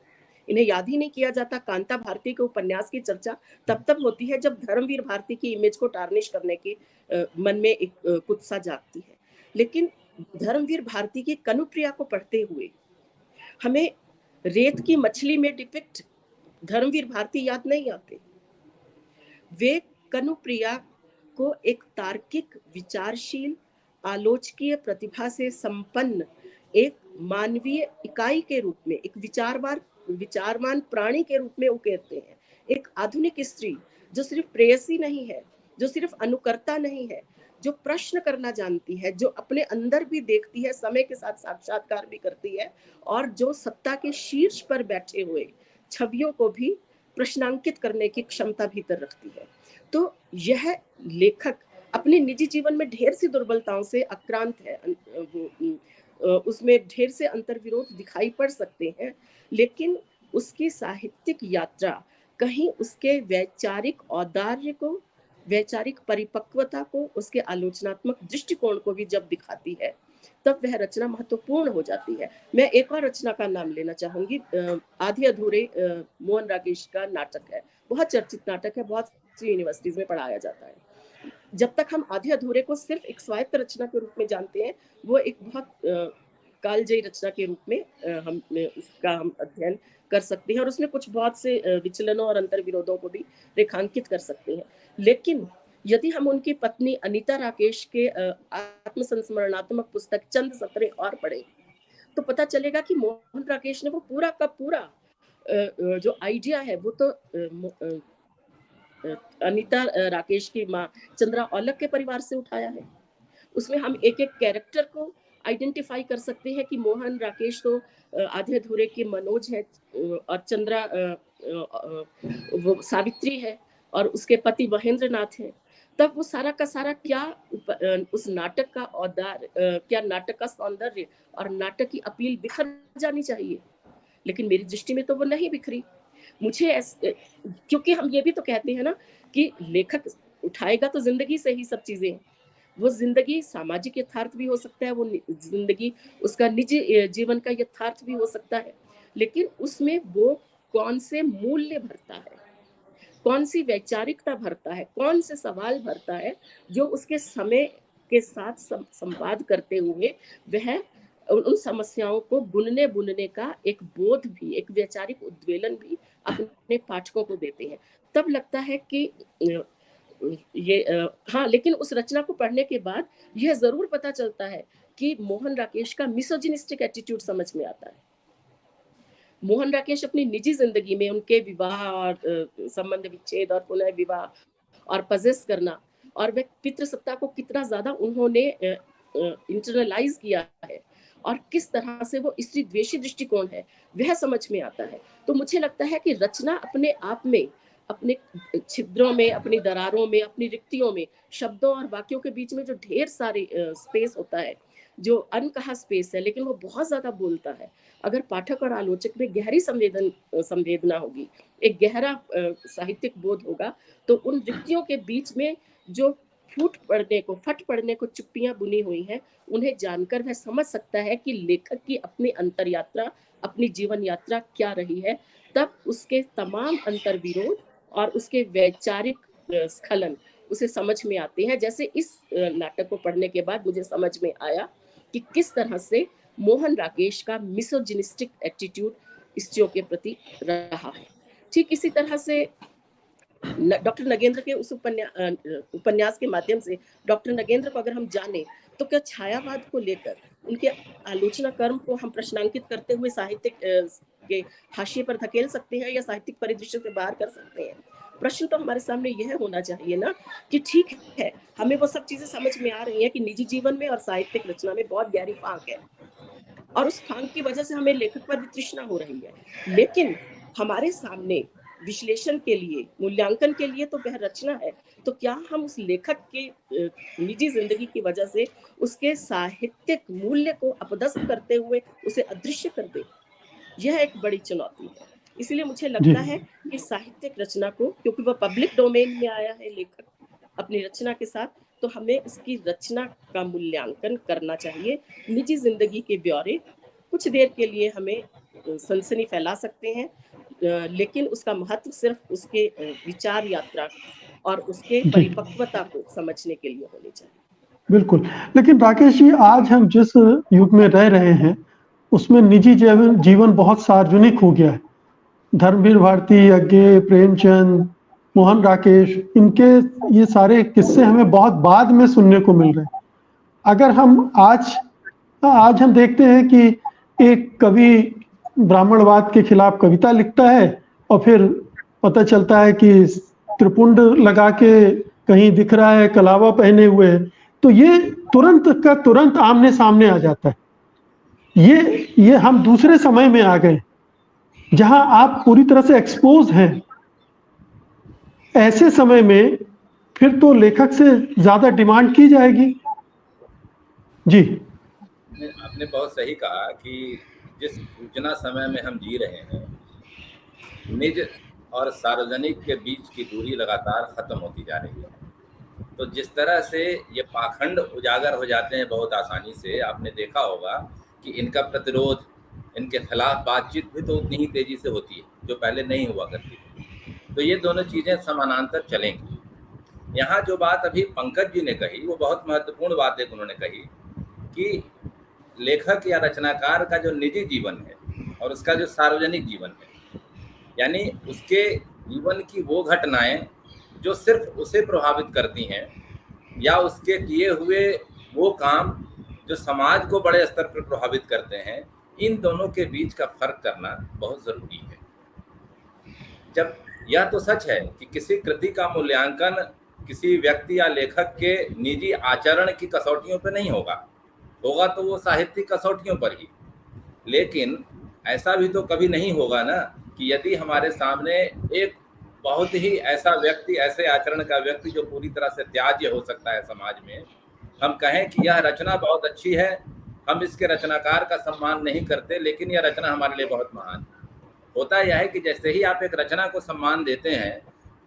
इन्हें याद ही नहीं किया जाता। कांता भारती के उपन्यास की चर्चा तब होती है जब धर्मवीर भारती की इमेज को टार्निश करने की मन में एक कुत्सा जागती है। लेकिन धर्मवीर भारती की कनुप्रिया को पढ़ते हुए हमें रेत की मछली में डिपिक्ट धर्मवीर भारती याद नहीं आते। वे कनुप्रिया को एक तार्किक, विचारशील, आलोचकीय प्रतिभा से संपन्न एक मानवीय इकाई के रूप में, एक विचारवान प्राणी के रूप में उकेरते हैं। एक आधुनिक स्त्री जो सिर्फ प्रेयसी नहीं है, जो सिर्फ अनुकर्ता नहीं है, जो प्रश्न करना जानती है, जो अपने अंदर भी देखती है, समय के साथ साक्षात्कार भी करती है, और जो सत्ता के शीर्ष पर बैठे हुए छवियों को भी प्रश्नांकित करने की क्षमता भीतर रखती है। तो यह लेखक अपने निजी जीवन में ढेर सी दुर्बलताओं से आक्रांत है, उसमें ढेर से अंतर्विरोध दिखाई पड़ सकते हैं, लेकिन उसकी साहित्यिक यात्रा कहीं उसके वैचारिक औदार्य को, वैचारिक परिपक्वता को, उसके आलोचनात्मक दृष्टिकोण को भी जब दिखाती है, तब वह रचना महत्वपूर्ण हो जाती है। मैं एक और रचना का नाम लेना चाहूंगी, आधे अधूरे मोहन राकेश का नाटक है, बहुत चर्चित नाटक है, बहुत सी यूनिवर्सिटीज में पढ़ाया जाता है। जब तक हम आधे अधूरे को सिर्फ एक स्वायत्त रचना के रूप में जानते हैं, वो एक बहुत कालजयी रचना के रूप में हम अध्ययन कर सकते हैं, और उसमें कुछ बहुत से विचलनों और अंतर्विरोधों को भी रेखांकित कर सकते हैं। लेकिन यदि हम उनकी पत्नी अनीता राकेश के आत्मसंस्मरणात्मक पुस्तक चंद सत्रें और पढ़ें, तो पता चलेगा कि मोहन राकेश ने वो पूरा का पूरा जो आइडिया है, वो तो अनीता राकेश की माँ चंद्रा औलख के परिवार से उठाया है। उसमें हम एक एक कैरेक्टर को आइडेंटिफाई कर सकते हैं कि मोहन राकेश तो आधे अधूरे के मनोज है, और चंद्रा वो सावित्री है, और उसके पति महेंद्र नाथ है। तब वो सारा का सारा क्या उस नाटक का औदार, क्या नाटक का सौंदर्य और नाटक की अपील बिखर जानी चाहिए, लेकिन मेरी दृष्टि में तो वो नहीं बिखरी। मुझे क्योंकि हम ये भी तो कहते हैं ना कि लेखक उठाएगा तो जिंदगी से ही सब चीजें, वो जिंदगी सामाजिक यथार्थ भी हो सकता है, वो जिंदगी उसका निजी जीवन का यथार्थ भी हो सकता है, लेकिन उसमें वो कौन से मूल्य भरता है, कौन सी वैचारिकता भरता है, कौन से सवाल भरता है, जो उसके समय के साथ संवाद करते हुए वह उन समस्याओं को बुनने का एक बोध भी, एक वैचारिक उद्वेलन भी अपने पाठकों को देते हैं। तब लगता है कि ये हाँ, लेकिन उस रचना को पढ़ने के बाद यह जरूर पता चलता है कि मोहन राकेश का मिसोजिनिस्टिक एटीट्यूड समझ में आता है। मोहन राकेश अपनी निजी जिंदगी में उनके विवाह और संबंध विच्छेद और पुनः विवाह और पजेस करना, और वह पितृसत्ता को कितना ज्यादा उन्होंने इंटरनलाइज किया है, और किस तरह से वो स्त्री द्वेषी दृष्टिकोण है, वह समझ में आता है। तो मुझे लगता है कि रचना अपने आप में, अपने छिद्रों में, अपनी दरारों में, अपनी रिक्तियों में, शब्दों और वाक्यों के बीच में जो ढेर सारे स्पेस होता है, जो अनकहा स्पेस है, लेकिन वो बहुत ज्यादा बोलता है। अगर पाठक और आलोचक में गहरी संवेदना होगी, एक गहरा साहित्यिक बोध होगा, तो उन रिक्तियों के बीच में जो फट पड़ने को चुप्पियां बुनी हुई हैं, उन्हें जानकर वह समझ सकता है कि लेखक की अपनी अंतर यात्रा, अपनी जीवन यात्रा क्या रही है। तब उसके तमाम अंतर्विरोध और उसके वैचारिक स्खलन उसे समझ में आते हैं। जैसे इस नाटक को पढ़ने के बाद मुझे समझ में आया कि किस तरह से मोहन राकेश का मिसोजिनिस्टिक एटीट्यूड स्त्रियों के प्रति रहा है। ठीक इसी तरह से डॉक्टर नगेंद्र के उस उपन्यास के माध्यम से डॉक्टर नगेंद्र को अगर हम जाने, तो क्या छायावाद को लेकर उनके आलोचना कर्म को हम प्रश्नांकित करते हुए साहित्यिक के हाशिए पर धकेल सकते हैं या साहित्यिक परिदृश्य से बाहर कर सकते हैं? प्रश्न तो हमारे सामने यह होना चाहिए ना कि ठीक है, हमें वो सब चीजें समझ में आ रही है कि निजी जीवन में और साहित्यिक रचना में बहुत गहरी फांक है, और उस फांक की वजह से हमें लेखक पर भी तृष्णा हो रही है, लेकिन हमारे सामने विश्लेषण के लिए, मूल्यांकन के लिए तो वह रचना है। तो क्या हम उस लेखक के निजी जिंदगी की वजह से उसके साहित्यिक मूल्य को अपदस्थ करते हुए उसे अदृश्य कर दें? यह एक बड़ी चुनौती है। इसलिए मुझे लगता है कि साहित्यिक रचना को, क्योंकि वह पब्लिक डोमेन में आया है लेखक अपनी रचना के साथ, तो हमें उसकी रचना का मूल्यांकन करना चाहिए। निजी जिंदगी के ब्यौरे कुछ देर के लिए हमें सनसनी फैला सकते हैं, लेकिन उसका महत्व सिर्फ उसके विचार यात्रा और उसके परिपक्वता को समझने के लिए होनी चाहिए। बिल्कुल। लेकिन राकेश जी, आज हम जिस युग में रह रहे हैं उसमें निजी जीवन बहुत सार्वजनिक हो गया है। धर्मवीर भारती, अज्ञे, प्रेमचंद, मोहन राकेश, इनके ये सारे किस्से हमें बहुत बाद में सुनने को मिल रहे हैं। अगर हम आज हम देखते हैं कि एक कवि ब्राह्मणवाद के खिलाफ कविता लिखता है और फिर पता चलता है कि त्रिपुंड लगा के कहीं दिख रहा है, कलावा पहने हुए है, तो ये तुरंत का तुरंत आमने सामने आ जाता है। ये हम दूसरे समय में आ गए जहां आप पूरी तरह से एक्सपोज हैं। ऐसे समय में फिर तो लेखक से ज्यादा डिमांड की जाएगी। जी, आपने बहुत सही कहा कि जिस सूचना समय में हम जी रहे हैं, निज और सार्वजनिक के बीच की दूरी लगातार खत्म होती जा रही है। तो जिस तरह से ये पाखंड उजागर हो जाते हैं बहुत आसानी से, आपने देखा होगा कि इनका प्रतिरोध, इनके खिलाफ बातचीत भी तो उतनी ही तेजी से होती है जो पहले नहीं हुआ करती थी। तो ये दोनों चीज़ें समानांतर चलेंगी। यहाँ जो बात अभी पंकज जी ने कही वो बहुत महत्वपूर्ण बात एक उन्होंने कही कि लेखक या रचनाकार का जो निजी जीवन है और उसका जो सार्वजनिक जीवन है, यानी उसके जीवन की वो घटनाएं जो सिर्फ उसे प्रभावित करती हैं या उसके किए हुए वो काम जो समाज को बड़े स्तर पर प्रभावित करते हैं, इन दोनों के बीच का फर्क करना बहुत ज़रूरी है। जब यह तो सच है कि किसी कृति का मूल्यांकन किसी व्यक्ति या लेखक के निजी आचरण की कसौटियों पर नहीं होगा तो वो साहित्यिक कसौटियों पर ही। लेकिन ऐसा भी तो कभी नहीं होगा ना कि यदि हमारे सामने एक बहुत ही ऐसा व्यक्ति, ऐसे आचरण का व्यक्ति जो पूरी तरह से त्याज्य हो सकता है समाज में, हम कहें कि यह रचना बहुत अच्छी है, हम इसके रचनाकार का सम्मान नहीं करते, लेकिन यह रचना हमारे लिए बहुत महान है। होता यह है कि जैसे ही आप एक रचना को सम्मान देते हैं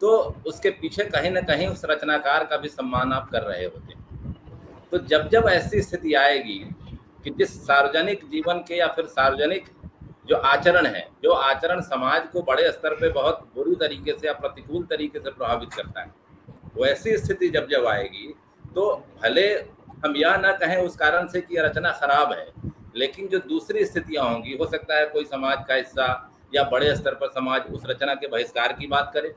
तो उसके पीछे कहीं ना कहीं उस रचनाकार का भी सम्मान आप कर रहे होते हैं। तो जब ऐसी स्थिति आएगी कि जिस सार्वजनिक जीवन के या फिर सार्वजनिक जो आचरण है, जो आचरण समाज को बड़े स्तर पे बहुत बुरी तरीके से या प्रतिकूल तरीके से प्रभावित करता है, वैसी स्थिति जब आएगी तो भले हम यह ना कहें उस कारण से कि यह रचना खराब है, लेकिन जो दूसरी स्थितियां होंगी, हो सकता है कोई समाज का हिस्सा या बड़े स्तर पर समाज उस रचना के बहिष्कार की बात करे,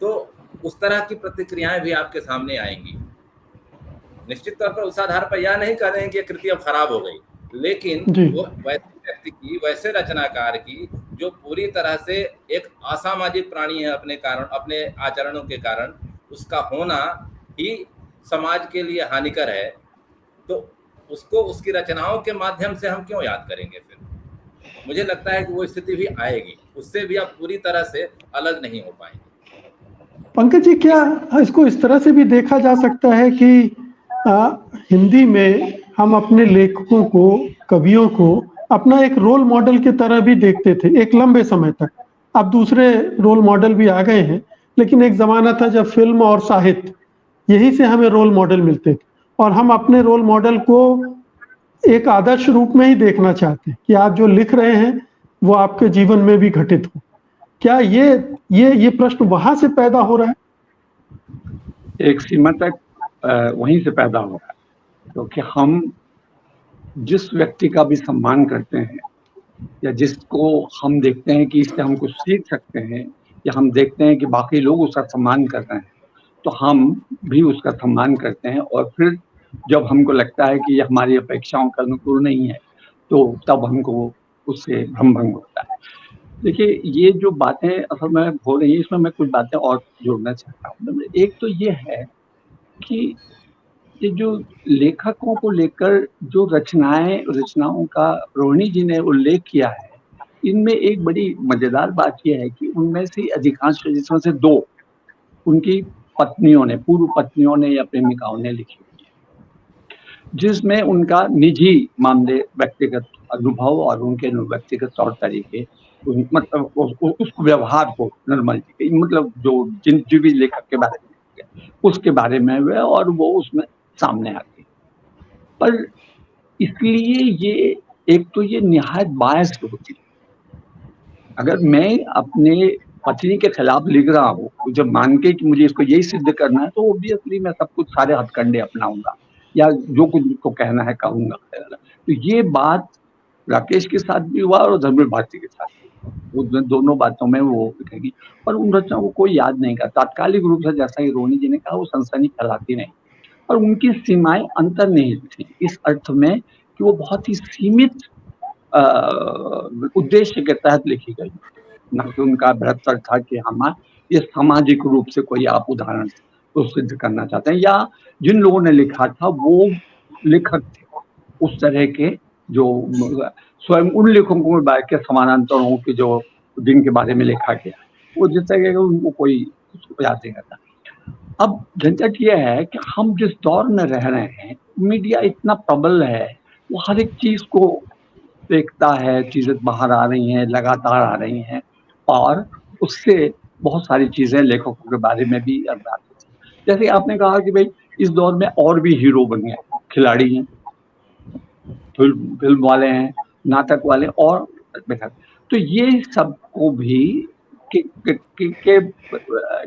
तो उस तरह की प्रतिक्रियाएं भी आपके सामने आएंगी। निश्चित तौर पर उस आधार पर यह नहीं कह रहे हैं कि कृति अब खराब हो गई, लेकिन वो वैसे व्यक्ति की, वैसे रचनाकार की जो पूरी तरह से एक असामाजिक प्राणी है अपने कारण, अपने आचरणों के कारण, उसका होना ही समाज के लिए हानिकर है, तो उसको उसकी रचनाओं के माध्यम से हम क्यों याद करेंगे? फिर मुझे लगता है कि वो स्थिति भी आएगी, उससे भी आप पूरी तरह से अलग नहीं हो पाएंगे। पंकज जी, क्या इसको इस तरह से भी देखा जा सकता है कि हिंदी में हम अपने लेखकों को, कवियों को अपना एक रोल मॉडल की तरह भी देखते थे एक लंबे समय तक। अब दूसरे रोल मॉडल भी आ गए हैं, लेकिन एक जमाना था जब फिल्म और साहित्य, यही से हमें रोल मॉडल मिलते थे और हम अपने रोल मॉडल को एक आदर्श रूप में ही देखना चाहते हैं कि आप जो लिख रहे हैं वो आपके जीवन में भी घटित हो। क्या ये प्रश्न वहां से पैदा हो रहा है? एक सीमा तक वहीं से पैदा हो रहा है, क्योंकि हम जिस व्यक्ति का भी सम्मान करते हैं या जिसको हम देखते हैं कि इससे हम कुछ सीख सकते हैं या हम देखते हैं कि बाकी लोग उसका सम्मान कर रहे हैं, तो हम भी उसका सम्मान करते हैं। और फिर जब हमको लगता है कि ये हमारी अपेक्षाओं के अनुकूल नहीं है, तो तब हमको उससे भ्रम भंग होता है। देखिए, ये जो बातें असल में हो रही है, इसमें मैं कुछ बातें और जोड़ना चाहता हूँ। एक तो ये है कि ये जो लेखकों को लेकर जो रचनाओं का रोहिणी जी ने उल्लेख किया है, इनमें एक बड़ी मजेदार बात यह है कि उनमें से अधिकांश जिसमें से 2 उनकी पत्नियों ने, पूर्व पत्नियों ने या प्रेमिकाओं ने लिखी हुई है, जिसमें उनका निजी मामले, व्यक्तिगत अनुभव और उनके व्यक्तिगत तौर तरीके, मतलब उस व्यवहार को निर्मल जी, मतलब जो भी लेखक के बारे में उसके बारे में हुए और वो उसमें सामने आती। पर इसलिए ये एक तो ये निहायत बायस्ड होती है। अगर मैं अपने पत्नी के खिलाफ लिख रहा हूँ, जब मान के कि मुझे इसको यही सिद्ध करना है, तो ऑब्वियसली मैं सब कुछ, सारे हथकंडे अपनाऊंगा या जो कुछ मुझको कहना है कहूंगा। तो ये बात राकेश के साथ भी हुआ और धर्मेंद्र भारती के साथ भी हुआ। वो दोनों बातों में वो लिखेगी, पर उन रचनाओं को कोई याद नहीं करता। तात्कालिक रूप से जैसा कि रोहिणी जी ने कहा, वो सनसनी फैलाती नहीं, और उनकी सीमाएं अंतर्निहित थी इस अर्थ में कि वो बहुत ही सीमित उद्देश्य के तहत लिखी गई, ना कि उनका बृहत्तर था कि हम ये सामाजिक रूप से कोई आप उदाहरण तो सिद्ध करना चाहते हैं, या जिन लोगों ने लिखा था वो लेखक थे उस तरह के जो स्वयं उन लेखकों के समानांतरों के जो जिनके बारे में लिखा गया, वो जिस तरह का उनको कोई उसको याद नहीं करता। अब झंझट ये है कि हम जिस दौर में रह रहे हैं, मीडिया इतना प्रबल है, वो हर एक चीज को देखता है, चीजें बाहर आ रही हैं, लगातार आ रही हैं, और उससे बहुत सारी चीजें लेखकों के बारे में भी अवगत होती हैं। जैसे आपने कहा कि भाई इस दौर में और भी हीरो बन गए, खिलाड़ी हैं, फिल्म वाले हैं, नाटक वाले, और तो ये सबको भी क्या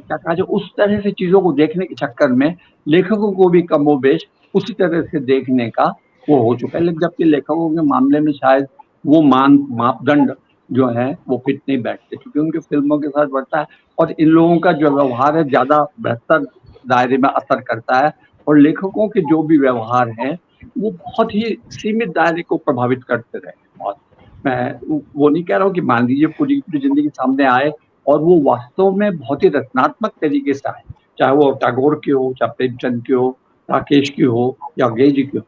कहा जाए, उस तरह से चीजों को देखने के चक्कर में लेखकों को भी कमोबेश उसी तरह से देखने का वो हो चुका है। लेकिन जबकि लेखकों के मामले में शायद वो मापदंड जो है वो फिट नहीं बैठते, क्योंकि उनके फिल्मों के साथ बढ़ता है, और इन लोगों का जो व्यवहार है ज्यादा बेहतर दायरे में असर करता है, और लेखकों के जो भी व्यवहार है वो बहुत ही सीमित दायरे को प्रभावित करते रहे। बहुत, मैं वो नहीं कह रहा हूँ कि मान लीजिए पूरी पूरी जिंदगी सामने आए और वो वास्तव में बहुत ही रचनात्मक तरीके से आए, चाहे वो टैगोर की हो, चाहे प्रेमचंद की हो, राकेश की हो, या गे जी की हो,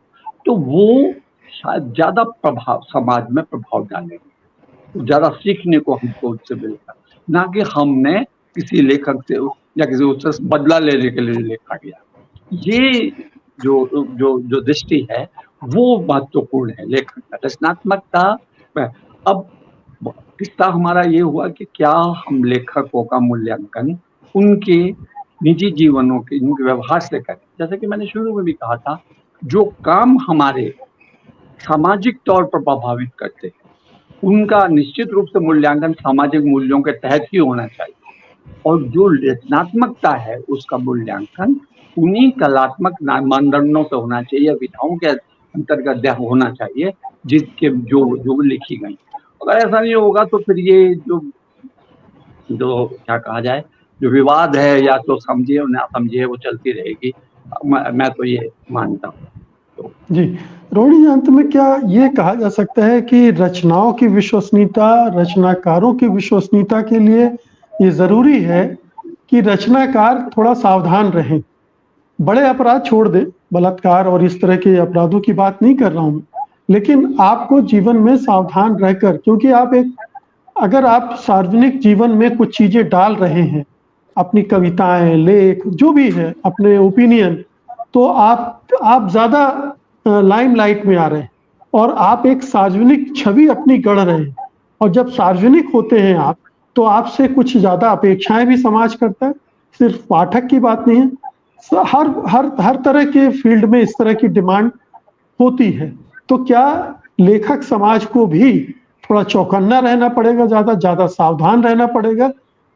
तो वो शायद ज्यादा प्रभाव समाज में प्रभाव डालेंगे, ज्यादा सीखने को हमको उससे मिलेगा, ना कि हमने किसी लेखक से या किसी उससे बदला लेने के लिए लिखा गया। ये जो जो जो दृष्टि है वो महत्वपूर्ण है लेखक का, रचनात्मकता। अब किस्सा हमारा ये हुआ कि क्या हम लेखकों का मूल्यांकन उनके निजी जीवनों के, उनके व्यवहार से करें। जैसे कि मैंने शुरू में भी कहा था, जो काम हमारे सामाजिक तौर पर प्रभावित करते हैं उनका निश्चित रूप से मूल्यांकन सामाजिक मूल्यों के तहत ही होना चाहिए, और जो रचनात्मकता है उसका मूल्यांकन उन्हीं कलात्मक मानदंडों से होना चाहिए, विधाओं के अंतर्गत होना चाहिए जिसके जो लिखी गई। अगर ऐसा नहीं होगा तो फिर ये जो क्या कहा जाए, जो विवाद है, या तो समझिए और ना समझिए, वो चलती रहेगी। मैं तो ये मानता हूँ। जी, रोहिणी जी, अंत में क्या ये कहा जा सकता है कि रचनाओं की विश्वसनीयता, रचनाकारों की विश्वसनीयता के लिए ये जरूरी है कि रचनाकार थोड़ा सावधान रहें, बड़े अपराध छोड़ दें, बलात्कार और इस तरह के अपराधों की बात नहीं कर रहा हूं, लेकिन आपको जीवन में सावधान रहकर, क्योंकि अगर आप सार्वजनिक जीवन में कुछ चीजें डाल रहे हैं, अपनी कविताएं, लेख, जो भी है, अपने ओपिनियन, तो आप ज्यादा लाइमलाइट में आ रहे हैं और आप एक सार्वजनिक छवि अपनी गढ़ रहे हैं, और जब सार्वजनिक होते हैं आप, तो आपसे कुछ ज्यादा अपेक्षाएं भी समाज करता है। सिर्फ पाठक की बात नहीं है, हर तरह के फील्ड में इस तरह की डिमांड होती है। तो क्या लेखक समाज को भी थोड़ा चौकन्ना रहना पड़ेगा, ज्यादा सावधान रहना पड़ेगा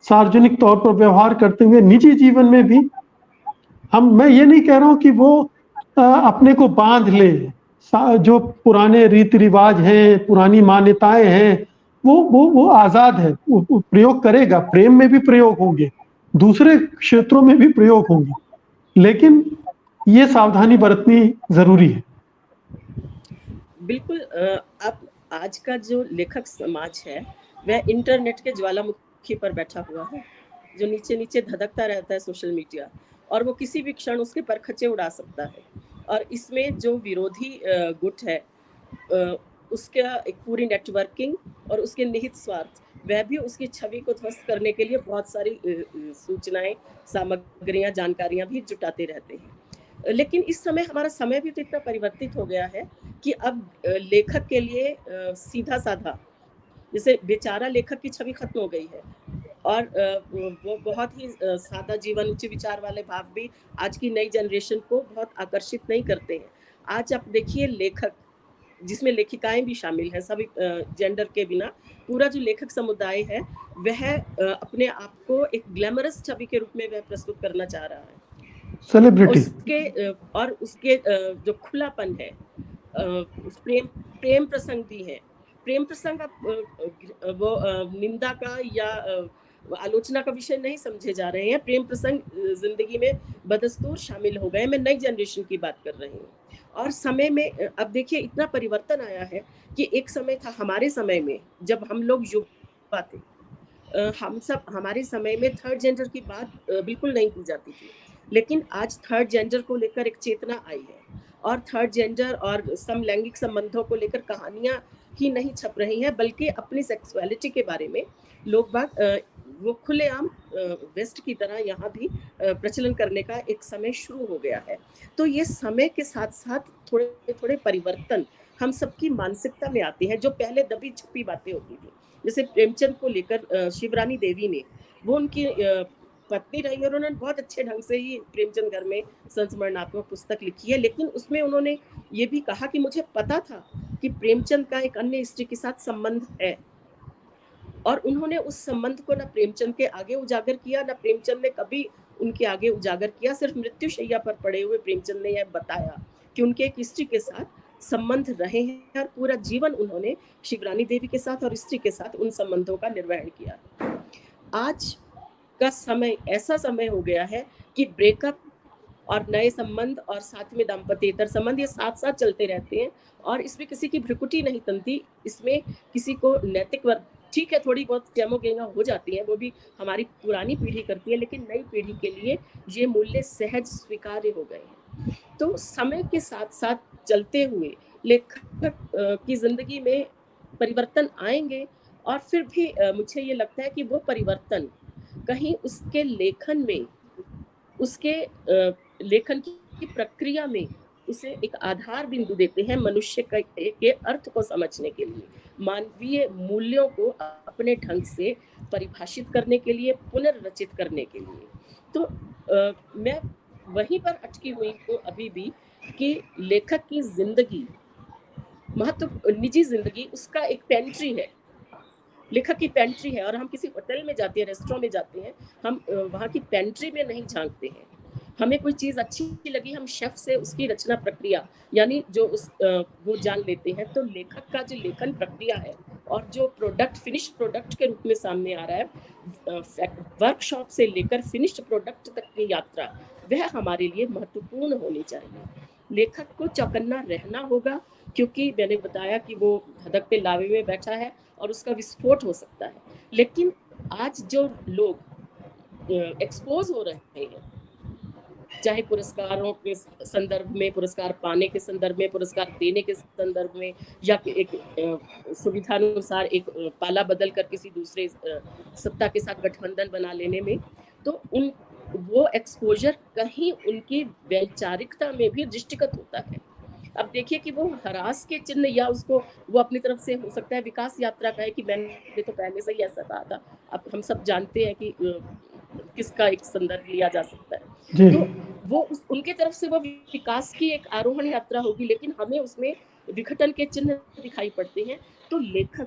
सार्वजनिक तौर पर व्यवहार करते हुए, निजी जीवन में भी? मैं ये नहीं कह रहा हूं कि वो अपने को बांध ले, जो पुराने रीति रिवाज हैं, पुरानी मान्यताएं हैं, वो आजाद है, वो प्रयोग करेगा, प्रेम में भी प्रयोग होंगे, दूसरे क्षेत्रों में भी प्रयोग होंगे, लेकिन ये सावधानी बरतनी जरूरी है। बिल्कुल। अब आज का जो लेखक समाज है वह इंटरनेट के ज्वालामुखी पर बैठा हुआ है, जो नीचे नीचे धधकता रहता है सोशल मीडिया, और वो किसी भी क्षण उसके परखच्चे उड़ा सकता है। और इसमें जो विरोधी गुट है, उसका एक पूरी नेटवर्किंग और उसके निहित स्वार्थ, वह भी उसकी छवि को ध्वस्त करने के लिए बहुत सारी सूचनाएं, सामग्रियां, जानकारियां भी जुटाते रहते हैं। लेकिन इस समय हमारा समय भी तो इतना परिवर्तित हो गया है कि अब लेखक के लिए सीधा साधा, जैसे बेचारा लेखक की छवि खत्म हो गई है, और वो बहुत ही सादा जीवन, उच्च विचार वाले भाव भी आज की नई जनरेशन को बहुत आकर्षित नहीं करते हैं। आज आप देखिए, लेखक, जिसमें लेखिकाएं भी शामिल हैं, सभी जेंडर के बिना, पूरा जो लेखक समुदाय है वह अपने आप को एक ग्लैमरस छवि के रूप में वह प्रस्तुत करना चाह रहा है। सेलिब्रिटी उसके जो खुलापन है, प्रेम प्रसंग भी है, प्रेम प्रसंग वो निंदा का या आलोचना का विषय नहीं समझे जा रहे हैं। प्रेम प्रसंग जिंदगी में बदस्तूर शामिल हो गए। मैं नई जनरेशन की बात कर रही हूँ। और समय में अब देखिए इतना परिवर्तन आया है कि एक समय था हमारे समय में, जब हम लोग युवा थे, हमारे समय में थर्ड जेंडर की बात बिल्कुल नहीं की जाती थी। लेकिन आज थर्ड जेंडर को लेकर एक चेतना आई है और थर्ड जेंडर और समलैंगिक संबंधों को लेकर कहानियां ही नहीं छप रही हैं, बल्कि अपनी सेक्सुअलिटी के बारे में लोग बात वो खुलेआम वेस्ट की तरह यहाँ भी प्रचलन करने का एक समय शुरू हो गया है। तो ये समय के साथ साथ थोड़े थोड़े परिवर्तन हम सबकी मानसिकता में आते हैं, जो पहले दबी छुपी बातें होती थी। जैसे प्रेमचंद को लेकर शिवरानी देवी ने, वो उनकी पत्नी रही और उन्होंने बहुत अच्छे ढंग से ही प्रेमचंद घर में संस्मरणात्मक पुस्तक लिखी है। लेकिन उसमें उन्होंने ये भी कहा कि मुझे पता था कि प्रेमचंद का एक अन्य स्त्री के साथ संबंध है, और उन्होंने उस संबंध को न प्रेमचंद के आगे उजागर किया, न प्रेमचंद ने कभी उनके आगे उजागर किया। सिर्फ मृत्युशैया पर पड़े हुए प्रेमचंद ने यह बताया कि उनके एक स्त्री के साथ संबंध रहे हैं, और पूरा जीवन उन्होंने शिवरानी देवी के साथ और स्त्री के साथ उन संबंधों का निर्वहन किया। आज का समय ऐसा समय हो गया है कि ब्रेकअप और नए संबंध और साथ में दाम्पत्येतर संबंध ये साथ साथ चलते रहते हैं, और इसमें किसी की भ्रुकुटी नहीं तनती। इसमें किसी को नैतिक वर्ग, ठीक है, थोड़ी बहुत गेंगा हो जाती है, वो भी हमारी पुरानी पीढ़ी करती है, लेकिन नई पीढ़ी के लिए ये मूल्य सहज स्वीकार्य हो गए हैं। तो समय के साथ साथ चलते हुए लेखक की जिंदगी में परिवर्तन आएंगे, और फिर भी मुझे ये लगता है कि वो परिवर्तन कहीं उसके लेखन में, उसके लेखन की प्रक्रिया में उसे एक आधार बिंदु देते हैं मनुष्य के अर्थ को समझने के लिए, मानवीय मूल्यों को अपने ढंग से परिभाषित करने के लिए, पुनर्रचित करने के लिए। तो मैं वहीं पर अटकी हुई हूँ अभी भी कि लेखक की जिंदगी, निजी जिंदगी उसका एक पेंट्री है, लेखक की पेंट्री है। और हम किसी होटल में जाते हैं, रेस्टोरेंट में जाते हैं, हम वहाँ की पेंट्री में नहीं झांकते हैं। हमें कोई चीज़ अच्छी लगी, हम शेफ से उसकी रचना प्रक्रिया यानी जो वो जान लेते हैं। तो लेखक का जो लेखन प्रक्रिया है और जो प्रोडक्ट, फिनिश्ड प्रोडक्ट के रूप में सामने आ रहा है, वर्कशॉप से लेकर फिनिश्ड प्रोडक्ट तक की यात्रा, वह हमारे लिए महत्वपूर्ण होनी चाहिए। लेखक को चौकन्ना रहना होगा, क्योंकि मैंने बताया कि वो धधकते लावे में बैठा है और उसका विस्फोट हो सकता है। लेकिन आज जो लोग एक्सपोज हो रहे हैं, चाहे पुरस्कारों के संदर्भ में, पुरस्कार पाने के संदर्भ में, पुरस्कार देने के संदर्भ में, या एक सुविधानुसार एक पाला बदल कर किसी दूसरे सत्ता के साथ गठबंधन बना लेने में, तो वो एक्सपोजर कहीं उनकी वैचारिकता में भी दृष्टिगत होता है। अब देखिए कि वो हरास के चिन्ह, या उसको वो अपनी तरफ से हो सकता है विकास यात्रा का है कि मैंने तो पहले से ही ऐसा कहा था। अब हम सब जानते हैं कि किसका एक संदर्भ लिया जा सकता है। तो वो उनके तरफ से वो विकास की एक आरोहण यात्रा होगी, लेकिन हमें उसमें विघटन के चिन्ह दिखाई पड़ते हैं। तो लेखक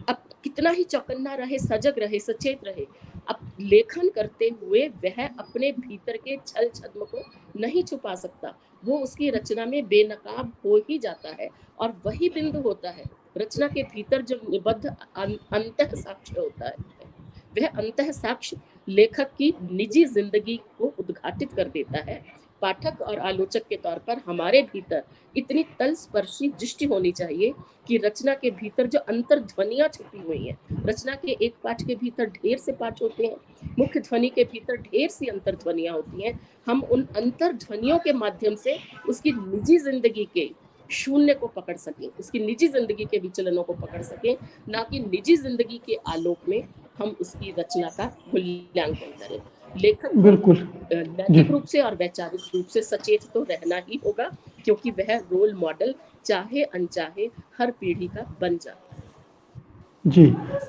अब कितना ही चौकन्ना रहे, सजग रहे, सचेत रहे, अब लेखन करते हुए वह अपने भीतर के छल छद्म को नहीं छुपा सकता। वो उसकी रचना में बेनकाब हो ही जाता है, और वही बिंदु होता है रचना के भीतर जो निबद्ध अंतः साक्ष्य होता है। वह अंतः साक्ष्य लेखक की निजी जिंदगी को उद्घाटित कर देता है। पाठक और आलोचक के तौर पर हमारे भीतर इतनी तलस्पर्शी दृष्टि होनी चाहिए कि रचना के भीतर जो अंतर्ध्वनियां छुपी हुई हैं, रचना के एक पाठ के भीतर ढेर से पाठ होते हैं, मुख्य ध्वनि के भीतर ढेर सी अंतर्ध्वनियां होती हैं। हम उन अंतर्ध्वनियों के माध्यम से उसकी निजी जिंदगी के शून्य को पकड़ सकें, उसकी निजी जिंदगी के विचलनों को पकड़ सकें, ना कि निजी जिंदगी के आलोक में हम उसकी रचना का मूल्यांकन करें। लेखक बिल्कुल नैतिक रूप से और वैचारिक रूप से सचेत तो रहना ही होगा, क्योंकि वह रोल मॉडल चाहे अनचाहे हर पीढ़ी का बन जाता है। जी,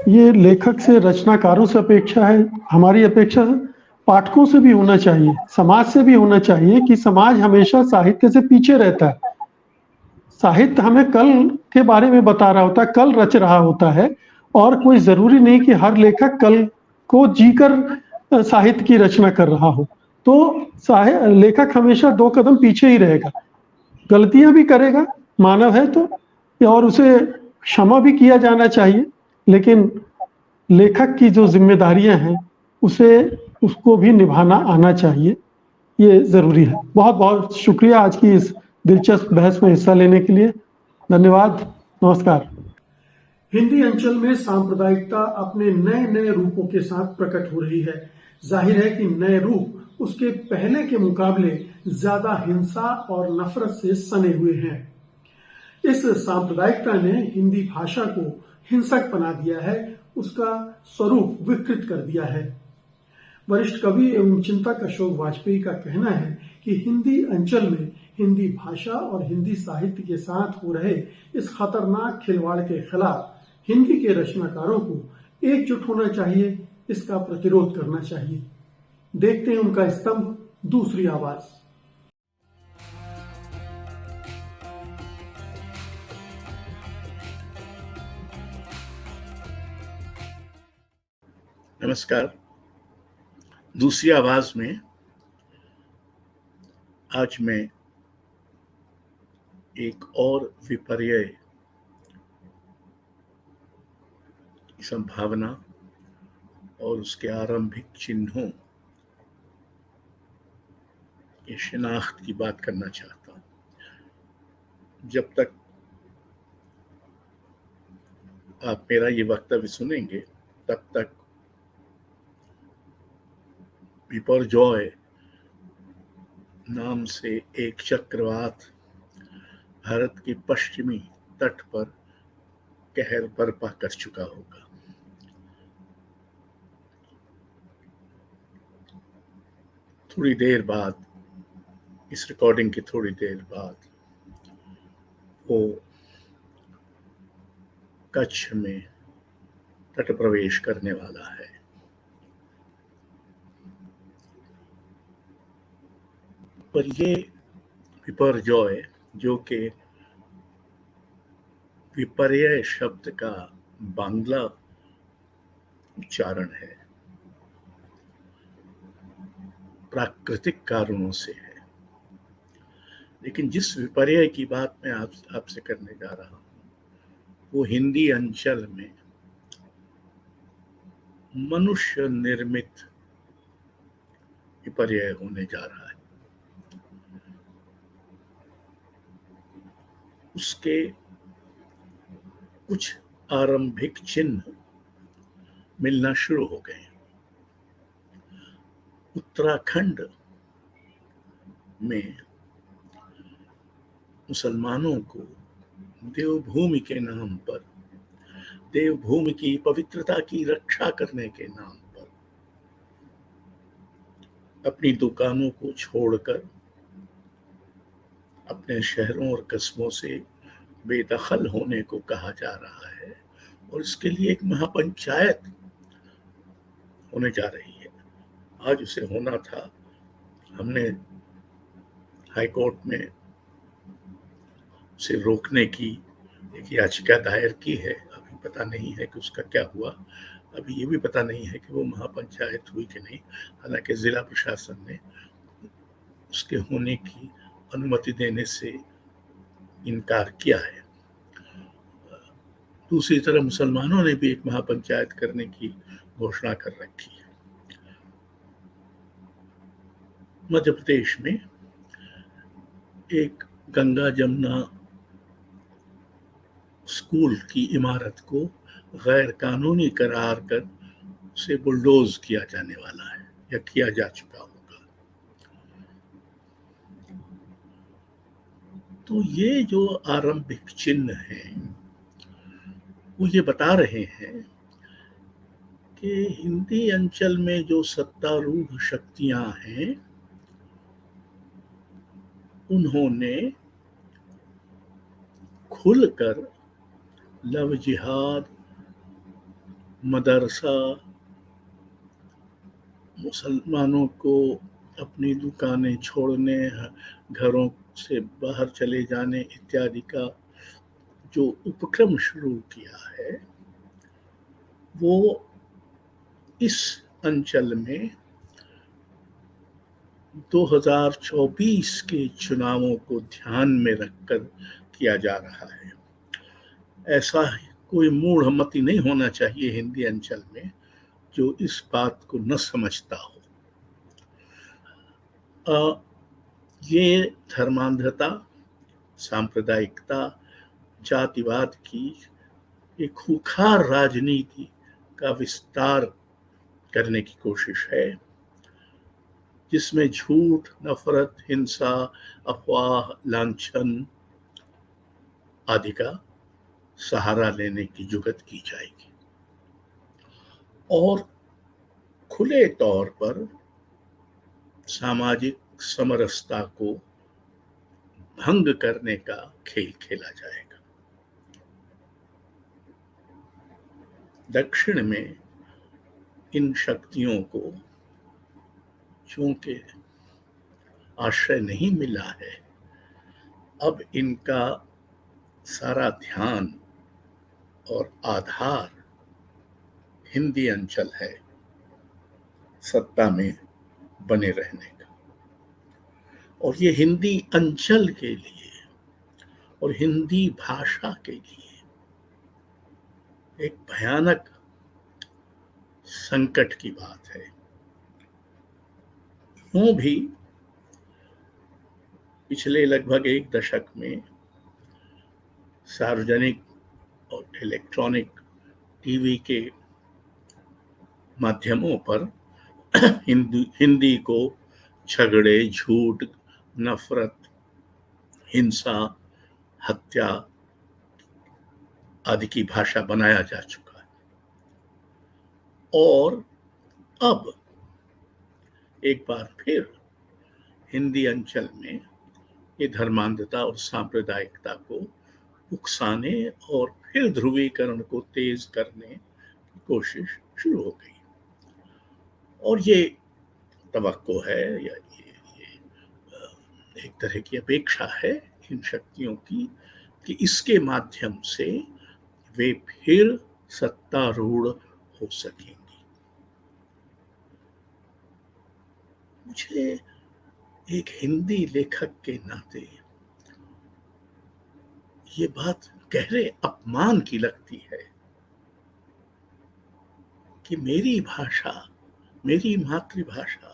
ये लेखक से, रचनाकारों से अपेक्षा है, हमारी अपेक्षा पाठकों से भी होना चाहिए, समाज से भी होना चाहिए कि समाज हमेशा साहित्य से पीछे रहता है। साहित्य हमें कल के बारे में बता रहा होता है, कल रच रहा होता है, और कोई जरूरी नहीं कि हर लेखक कल को जीकर साहित्य की रचना कर रहा हो। तो लेखक हमेशा 2 कदम पीछे ही रहेगा, गलतियां भी करेगा, मानव है तो, और उसे क्षमा भी किया जाना चाहिए, लेकिन लेखक की जो जिम्मेदारियां हैं उसको भी निभाना आना चाहिए, ये ज़रूरी है। बहुत बहुत शुक्रिया आज की इस दिलचस्प बहस में हिस्सा लेने के लिए। धन्यवाद, नमस्कार। हिंदी अंचल में सांप्रदायिकता अपने नए नए रूपों के साथ प्रकट हो रही है। जाहिर है कि नए रूप उसके पहले के मुकाबले ज्यादा हिंसा और नफरत से सने हुए हैं। इस सांप्रदायिकता ने हिंदी भाषा को हिंसक बना दिया है, उसका स्वरूप विकृत कर दिया है। वरिष्ठ कवि एवं चिंतक अशोक वाजपेयी का कहना है कि हिंदी अंचल में हिंदी भाषा और हिंदी साहित्य के साथ हो रहे इस खतरनाक खिलवाड़ के खिलाफ हिंदी के रचनाकारों को एकजुट होना चाहिए, इसका प्रतिरोध करना चाहिए। देखते हैं उनका स्तंभ, दूसरी आवाज। नमस्कार। दूसरी आवाज में आज मैं एक और विपर्य की संभावना और उसके आरंभिक चिन्हों की शिनाख्त की बात करना चाहता हूं। जब तक आप मेरा ये वक्तव्य सुनेंगे तब तक विपर्जॉय नाम से एक चक्रवात भारत के पश्चिमी तट पर कहर बरपा कर चुका होगा। थोड़ी देर बाद, इस रिकॉर्डिंग की थोड़ी देर बाद, वो कच्छ में तट प्रवेश करने वाला है। पर ये विपर्जॉय, जो कि विपर्य शब्द का बांग्ला उच्चारण है, प्राकृतिक कारणों से है। लेकिन जिस विपर्य की बात मैं आपसे करने जा रहा हूं वो हिंदी अंचल में मनुष्य निर्मित विपर्य होने जा रहा है। उसके कुछ आरंभिक चिन्ह मिलना शुरू हो गए। उत्तराखंड में मुसलमानों को देवभूमि के नाम पर, देवभूमि की पवित्रता की रक्षा करने के नाम पर अपनी दुकानों को छोड़कर अपने शहरों और कस्बों से बेदखल होने को कहा जा रहा है और इसके लिए एक महापंचायत होने जा रही है। आज उसे होना था। हमने हाई कोर्ट में उसे रोकने की एक याचिका दायर की है। अभी पता नहीं है कि उसका क्या हुआ। अभी ये भी पता नहीं है कि वो महापंचायत हुई कि नहीं। हालांकि जिला प्रशासन ने उसके होने की अनुमति देने से इनकार किया है। दूसरी तरफ मुसलमानों ने भी एक महापंचायत करने की घोषणा कर रखी है। मध्य प्रदेश में एक गंगा जमुना स्कूल की इमारत को गैर कानूनी करार कर उसे बुलडोज किया जाने वाला है या किया जा चुका होगा। तो ये जो आरंभिक चिन्ह हैं वो ये बता रहे हैं कि हिंदी अंचल में जो सत्तारूढ़ शक्तियां हैं उन्होंने खुलकर लव जिहाद, मदरसा, मुसलमानों को अपनी दुकानें छोड़ने, घरों से बाहर चले जाने इत्यादि का जो उपक्रम शुरू किया है वो इस अंचल में 2024 के चुनावों को ध्यान में रखकर किया जा रहा है। ऐसा कोई मूढ़मति नहीं होना चाहिए हिंदी अंचल में जो इस बात को न समझता हो। ये धर्मांधता, सांप्रदायिकता, जातिवाद की एक खूंखार राजनीति का विस्तार करने की कोशिश है, जिसमें झूठ, नफरत, हिंसा, अफवाह, लांछन आदि का सहारा लेने की जुगत की जाएगी और खुले तौर पर सामाजिक समरसता को भंग करने का खेल खेला जाएगा। दक्षिण में इन शक्तियों को चूंकि आश्रय नहीं मिला है, अब इनका सारा ध्यान और आधार हिंदी अंचल है सत्ता में बने रहने का। और ये हिंदी अंचल के लिए और हिंदी भाषा के लिए एक भयानक संकट की बात है। यूं भी पिछले लगभग एक दशक में सार्वजनिक और इलेक्ट्रॉनिक टीवी के माध्यमों पर हिंदी को झगड़े, झूठ, नफरत, हिंसा, हत्या आदि की भाषा बनाया जा चुका है। और अब एक बार फिर हिंदी अंचल में ये धर्मांधता और सांप्रदायिकता को उकसाने और फिर ध्रुवीकरण को तेज करने की कोशिश शुरू हो गई। और ये तवक्को है या ये एक तरह की अपेक्षा है इन शक्तियों की कि इसके माध्यम से वे फिर सत्तारूढ़ हो सकेंगी। मुझे एक हिंदी लेखक के नाते ये बात गहरे अपमान की लगती है कि मेरी भाषा, मेरी मातृभाषा,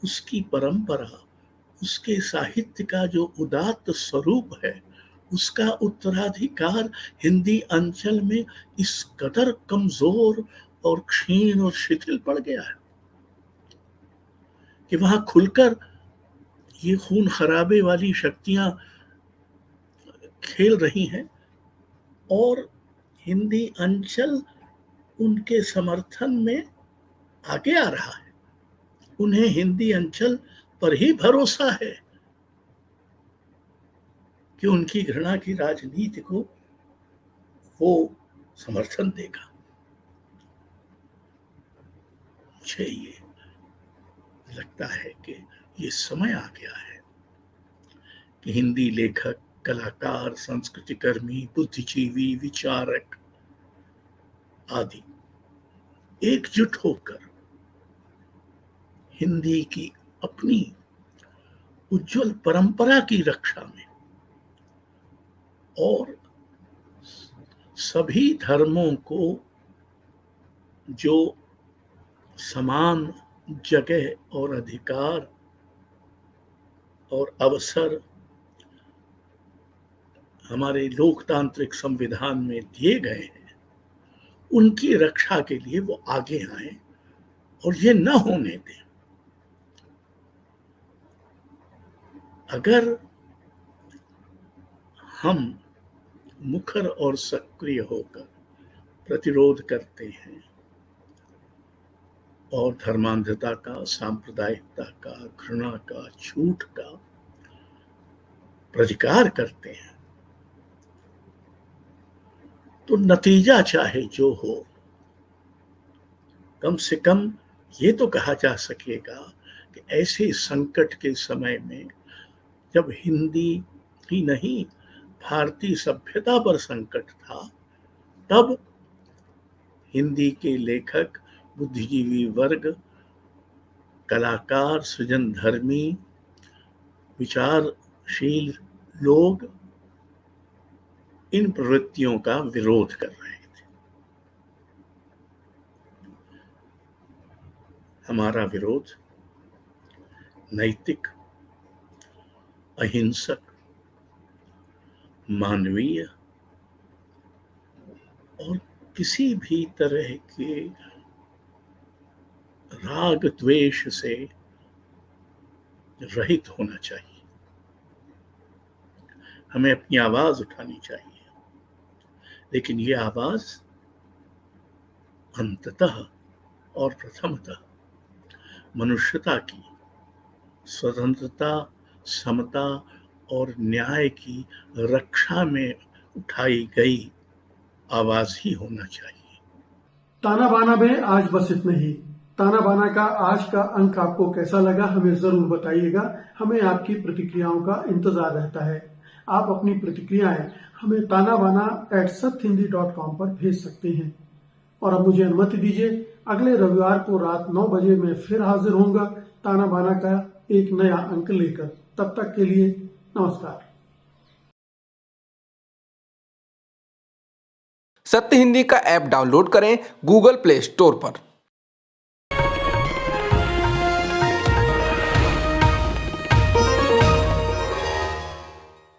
उसकी परंपरा, उसके साहित्य का जो उदात्त स्वरूप है, उसका उत्तराधिकार हिंदी अंचल में इस कदर कमजोर और क्षीण और शिथिल पड़ गया है कि वहां खुलकर ये खून खराबे वाली शक्तियां खेल रही हैं और हिंदी अंचल उनके समर्थन में आगे आ रहा है। उन्हें हिंदी अंचल पर ही भरोसा है कि उनकी घृणा की राजनीति को वो समर्थन देगा। मुझे ये लगता है कि ये समय आ गया है कि हिंदी लेखक, कलाकार, संस्कृतिकर्मी, बुद्धिजीवी, विचारक आदि एकजुट होकर हिंदी की अपनी उज्जवल परंपरा की रक्षा में और सभी धर्मों को जो समान जगह और अधिकार और अवसर हमारे लोकतांत्रिक संविधान में दिए गए हैं, उनकी रक्षा के लिए वो आगे आए और ये न होने दें। अगर हम मुखर और सक्रिय होकर प्रतिरोध करते हैं और धर्मांधता का, सांप्रदायिकता का, घृणा का, झूठ का प्रतिकार करते हैं, तो नतीजा चाहे जो हो, कम से कम ये तो कहा जा सकेगा कि ऐसे संकट के समय में जब हिंदी ही नहीं भारतीय सभ्यता पर संकट था, तब हिंदी के लेखक, बुद्धिजीवी वर्ग, कलाकार, सृजनधर्मी, विचारशील लोग इन प्रवृत्तियों का विरोध कर रहे थे। हमारा विरोध नैतिक, अहिंसक, मानवीय और किसी भी तरह के राग द्वेष से रहित होना चाहिए। हमें अपनी आवाज उठानी चाहिए, लेकिन ये आवाज अंततः और प्रथमतः मनुष्यता की स्वतंत्रता, समता और न्याय की रक्षा में उठाई गई आवाज ही होना चाहिए। ताना बाना में आज बस इतना ही। ताना बाना का आज का अंक आपको कैसा लगा हमें जरूर बताइएगा। हमें आपकी प्रतिक्रियाओं का इंतजार रहता है। आप अपनी प्रतिक्रियाएं हमें tanabana@sathindi.com पर भेज सकते हैं। और अब मुझे अनुमति दीजिए, अगले रविवार को रात 9 बजे मैं फिर हाजिर होऊंगा ताना बाना का एक नया अंक लेकर। तब तक के लिए नमस्कार। सत्य हिंदी का ऐप डाउनलोड करें गूगल प्ले स्टोर पर।